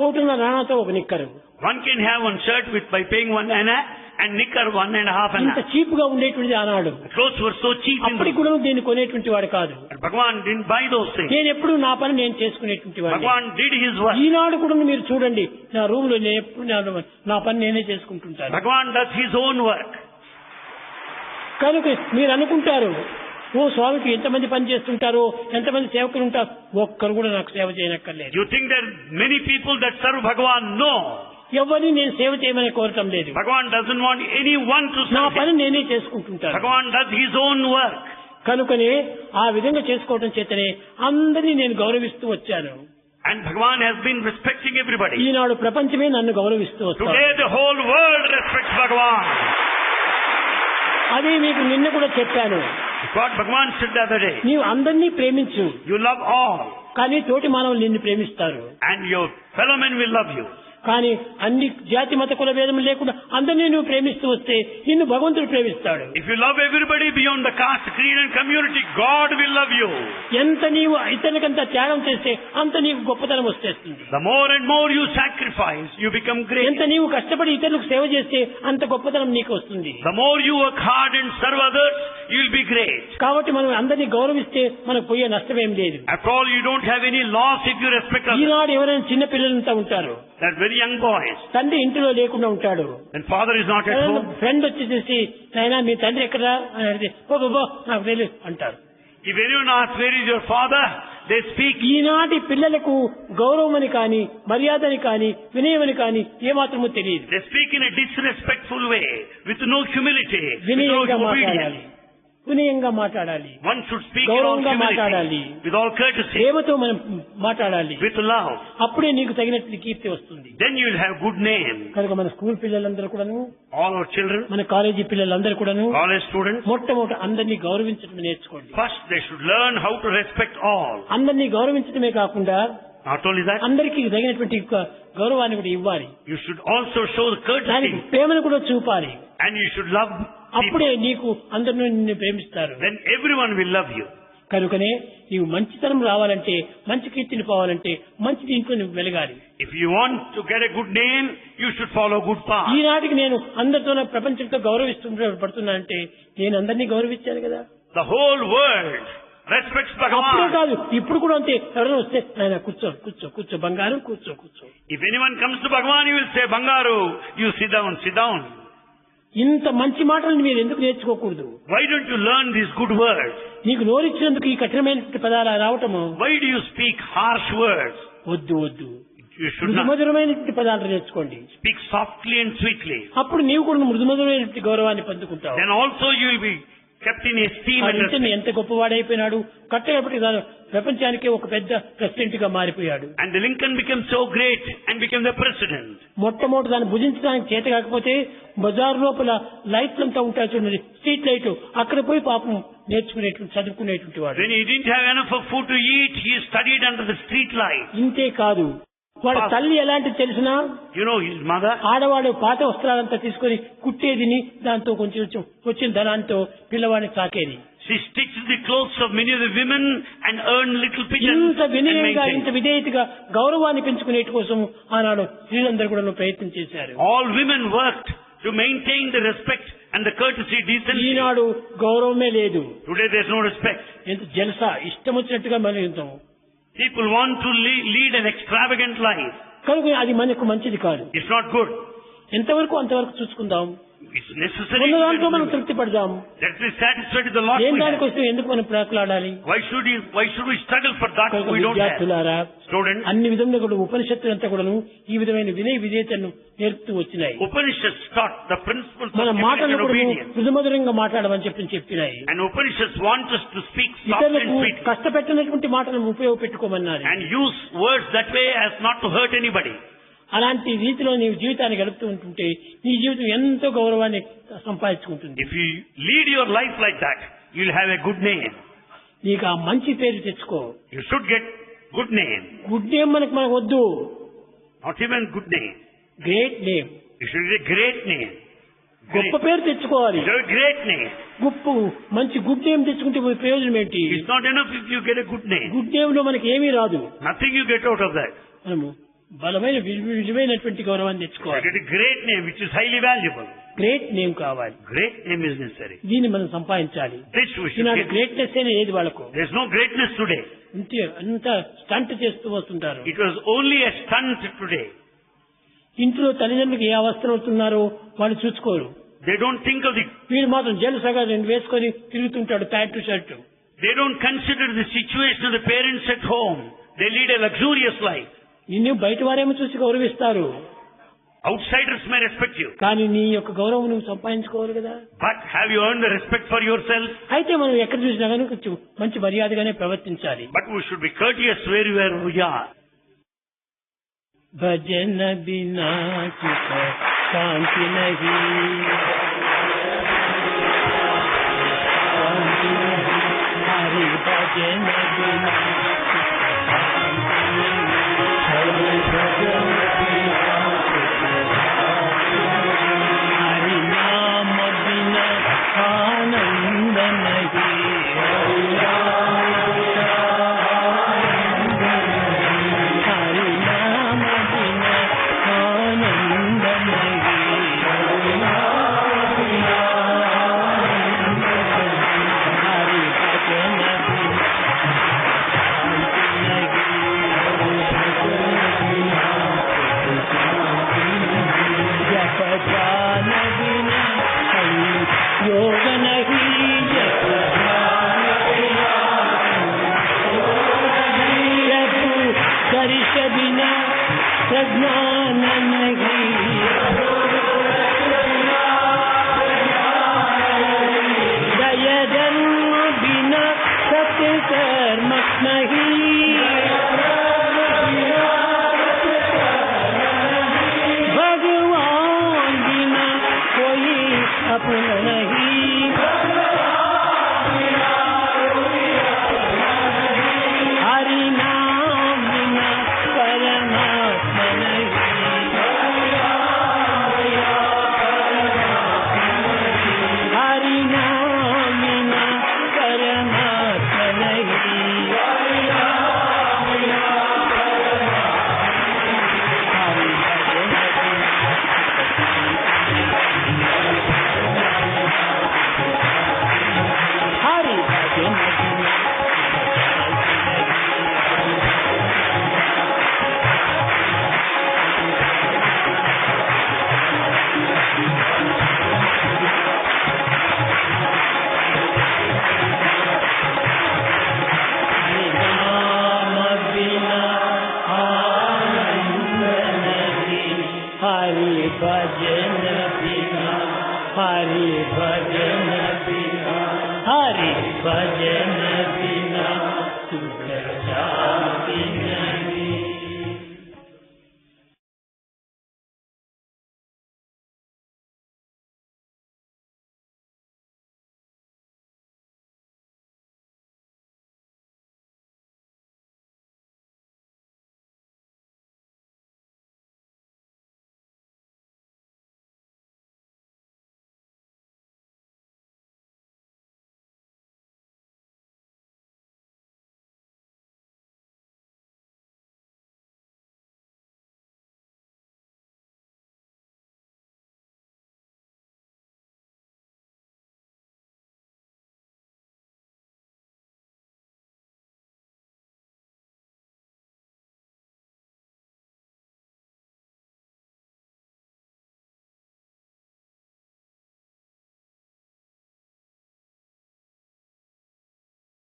1.5 అణాతో ఒక నిక్కరు. One can have one shirt with by paying 1 anna and knicker 1.5 ఇంత anna. చీప్ గా ఉండేటువంటిది ఆనాడు. The clothes were so cheap in అప్పటికి those. కూడా దీన్ని కొనేటువంటి వాడు కాదు. But Bhagwan didn't buy those things. నేను ఎప్పుడు నా పని నేను చేసుకునేటువంటి వాడిని. Bhagwan did his work. ఈనాడు కూడా మీరు చూడండి, నా రూమ్ లో నేను ఎప్పుడు నా పని నేనే చేసుకుంటుంటాను. Bhagwan does his own work. కనుక మీరు అనుకుంటారు, ఓ స్వామికి ఎంతమంది పని చేస్తుంటారో, ఎంతమంది సేవకులు ఉంటారు, ఒక్కరు కూడా నాకు సేవ చేయనక్కర్లేదు. You think there are many people that serve Bhagwan? No. ఎవరిని నేను సేవ చేయమని కోరటం లేదు. Bhagwan doesn't want anyone to నా serve పని him. నేనే చేసుకుంటుంటాను. Bhagwan does his own work. కనుకనే ఆ విధంగా చేసుకోవటం చేతనే అందరినీ నేను గౌరవిస్తూ వచ్చాను. And Bhagwan has been respecting everybody. ఈనాడు ప్రపంచమే నన్ను గౌరవిస్తూ వస్తాను. Today the whole world respects Bhagwan. అదే మీకు నిన్న కూడా చెప్పాను. What Bhagavan said the other day. నీవు అందరినీ ప్రేమించు, You love all. కానీ తోటి మానవులు నిన్ను ప్రేమిస్తారు. And your fellow men will love you. కానీ అన్ని జాతి మత కుల భేదం లేకుండా అందరినీ నువ్వు ప్రేమిస్తూ వస్తే నిన్ను భగవంతుడు ప్రేమిస్తాడు. If you love everybody beyond the caste, creed and community, God will love you. ఎంత నీవు ఇతరులకంతా త్యాగం చేస్తే అంత నీకు గొప్పతనం వచ్చేస్తుంది. The more and more you sacrifice, you become great. ఎంత నీవు కష్టపడి ఇతరులకు సేవ చేస్తే అంత గొప్పతనం నీకు వస్తుంది. The more you work hard and serve others, you will be great. కాబట్టి మనం అందరినీ గౌరవిస్తే మనకు పోయే నష్టమేం లేదు. After all, you don't have any loss if you respect others. ఈనాడు ఎవరైనా చిన్న పిల్లలంతా ఉంటారు, That very young boys. తండ్రి ఇంటిలో లేకుండా ఉంటాడు. And father is not at home. Friend వచ్చేసి నాయనా మీ తండ్రి ఎక్కడా అని అడిగితే ఓ నాకు తెలియదు అంటారు. If anyone asks where is your father, they speak. ఈనాటి పిల్లలకు గౌరవం అని కానీ మర్యాదని కానీ వినయమని కానీ ఏమాత్రమూ తెలియదు. They speak in a disrespectful way, with no humility, with no వినయంగా obedience. మాట్లాడాలి, వినయంగా మాట్లాడాలి, One should speak in all గౌరవంగా humility, మాట్లాడాలి, with all courtesy, ప్రేమతో మనం మాట్లాడాలి. with love. అప్పుడే నీకు తగినట్టు కీర్తి వస్తుంది. Then you will have good name. కనుక మన స్కూల్ పిల్లలందరూ కూడాను, All our children, మన కాలేజీ పిల్లలందరూ కూడాను college students, మొట్టమొదటి అందరినీ గౌరవించడం నేర్చుకోండి. first they should learn how to respect all. అందరినీ గౌరవించడమే కాకుండా Not only that, అందరికీ తగినటువంటి గౌరవాన్ని కూడా ఇవ్వాలి. you should also show the దానికి courtesy, ప్రేమను కూడా చూపాలి. and you should love అప్పుడే people. నీకు అందరినీ నిన్ను ప్రేమిస్తారు. Then everyone will love you. కనుకనే నీవు మంచితనం రావాలంటే, మంచి కీర్తిని పోవాలంటే మంచి దీంట్లో నువ్వు వెలగాలి. If you want to get a good name, you should follow good path. ఈనాటికి నేను అందరితో ప్రపంచంతో పడుతున్నానంటే నేను అందరినీ గౌరవించాను కదా. The whole world respects అప్పుడే Bhagavan. కాదు, ఇప్పుడు కూడా అంతే. ఎవరైనా వస్తే ఆయన కూర్చో కూర్చో కూర్చో బంగారం కూర్చో కూర్చో. If anyone comes to Bhagavan, you will say, Bangaru, you sit down, sit down. ఇంత మంచి మాటలను మీరు ఎందుకు నేర్చుకోకూడదు? Why don't you learn these good words? నీకు నోరిచ్చినందుకు ఈ కఠినమైన పదాలు రావటము Why do you speak harsh words? వద్దు వద్దు. You should not మృదుమధురమైనటువంటి పదాలు నేర్చుకోండి. speak softly and sweetly. అప్పుడు నీవు కూడా మృదుమధురమైనటువంటి గౌరవాన్ని పొందుకుంటావు. Then also you will be kept in esteem ఆ and నిత్యం respect. ఎంత గొప్పవాడైపోయినాడు, కట్టేపటికి ప్రపంచానికే ఒక పెద్ద ప్రెసిడెంట్ గా మారిపోయాడు. And the Lincoln became so great and became the president. మొట్టమొదటి దాన్ని భుజించడానికి చేత కాకపోతే బజార్ లోపల లైట్లంతా ఉంటాయి చూడండి, స్ట్రీట్ లైట్, అక్కడ పోయి పాపం నేర్చుకునేటువంటి చదువుకునేటువంటి వాడు. When he didn't have enough of food to eat, he studied under the street light. ఇంతే కాదు, వాడి తల్లి ఎలాంటి తెలిసినా You know his mother? ఆడవాడు పాత వస్త్రాలంతా తీసుకొని కుట్టేదిని, దాంతో కొంచెం వచ్చిన ధనాంతో పిల్లవాడిని సాకేది. She stitched the clothes of many of the women and earned little pigeons ఇంత and వినయంగా maintained. ఇంత విధేయతగా గౌరవాన్ని పెంచుకునే కోసం ఆనాడు స్త్రీలందరూ కూడా ప్రయత్నం చేశారు. All women worked to maintain the respect and the courtesy, decency. ఈనాడు గౌరవమే లేదు. Today there's no respect. ఎంత జలసా, ఇష్టం వచ్చినట్టుగా మనం People want to lead an extravagant life. కనుక అది మనకు మంచిది కాదు. It's not good. ఎంతవరకు అంతవరకు చూసుకుందాం. It's necessary. ఉన్న దాంట్లో మనం తృప్తి పడదాం. Let's be satisfied with the lot ఏం we have. దానికోసం ఎందుకు మనం ప్రాకులాడాలి? Why should we struggle for that కనుక we don't have? విద్యార్థులారా, Students, అన్ని విధంగా కూడా ఉపనిషత్తులంతా కూడాను ఈ విధమైన వినయ విధేయతను నేర్పుతూ వచ్చినాయి. Upanishads taught the principles మన of humility మాటలను and కూడా obedience. మృదుమధురంగా మాట్లాడమని చెప్పినాయి. And Upanishads want us to speak soft and ఇతరులకు sweet కష్టపెట్టినటువంటి మాటలను ఉపయోగపెట్టుకోమన్నారు. and use words that way as not to hurt anybody. అలాంటి రీతిలో నీవు జీవితాన్ని గడుపుతూ ఉంటుంటే నీ జీవితం ఎంతో గౌరవాన్ని సంపాదించుకుంటుంది. If you lead your life like that, you'll have a good name. నీకు ఆ మంచి పేరు తెచ్చుకో. You should get good name. Good name మనకు వద్దు, Not even good name. Great name, You should get a great name. గొప్ప పేరు తెచ్చుకోవాలి. You should have a great name. మంచి గుడ్ నేమ్ తెచ్చుకుంటే ప్రయోజనం ఏంటి? It's not enough if you get a good name. Good name లో మనకి ఏమీ రాదు. Nothing you get out of that. మనము బలమైన విలువైనటువంటి గౌరవాన్ని You తెచ్చుకోవాలి. get a great name which is highly valuable. Great name కావాలి. Great name is necessary. దీన్ని మనం సంపాదించాలి. This we should Eenadu get. Greatness అనే ఏది వాళ్ళకు There's no greatness today. అంత స్టంట్ చేస్తూ వస్తుంటారు. It was only a stunt today. ఇంట్లో తల్లిదండ్రులకు ఏ అవస్థలు అవుతున్నారో వాళ్ళు చూసుకోరు. They don't think of the, వీడు మాత్రం జలసగా రెండు వేసుకొని తిరుగుతుంటాడు, pant shirt. they don't consider the situation of the parents at home. They lead a luxurious life. నిన్ను బయట వారేమో చూసి గౌరవిస్తారు, Outsiders may respect you. కానీ నీ యొక్క గౌరవం నువ్వు సంపాదించుకోవాలి కదా. But have you earned the respect for yourself? అయితే మనం ఎక్కడ చూసినా కానీ కొంచెం మంచి మర్యాదగానే ప్రవర్తించాలి. But we should be courteous wherever we are. భజన బినా చిత శాంతి నహీ. भजन बिना हरि भजन बिना हरि नाम बिना आनंद नहीं हरि नाम बिना हरि नाम बिना आनंद नहीं हरि नाम बिना हरि भजन बिना जप ध्यान बिना योग नहीं जप दर्श बिना प्रज्ञान नहीं दय धर्म बिना सत्कर्म नहीं भगवान बिना कोई अपना नहीं हरि नाम बिना परमात्मा नहीं हरि नाम बिना परमात्मा नहीं हरि भजन हरि भजन हरि भजन बिना हरि भजन बिना हरि भजन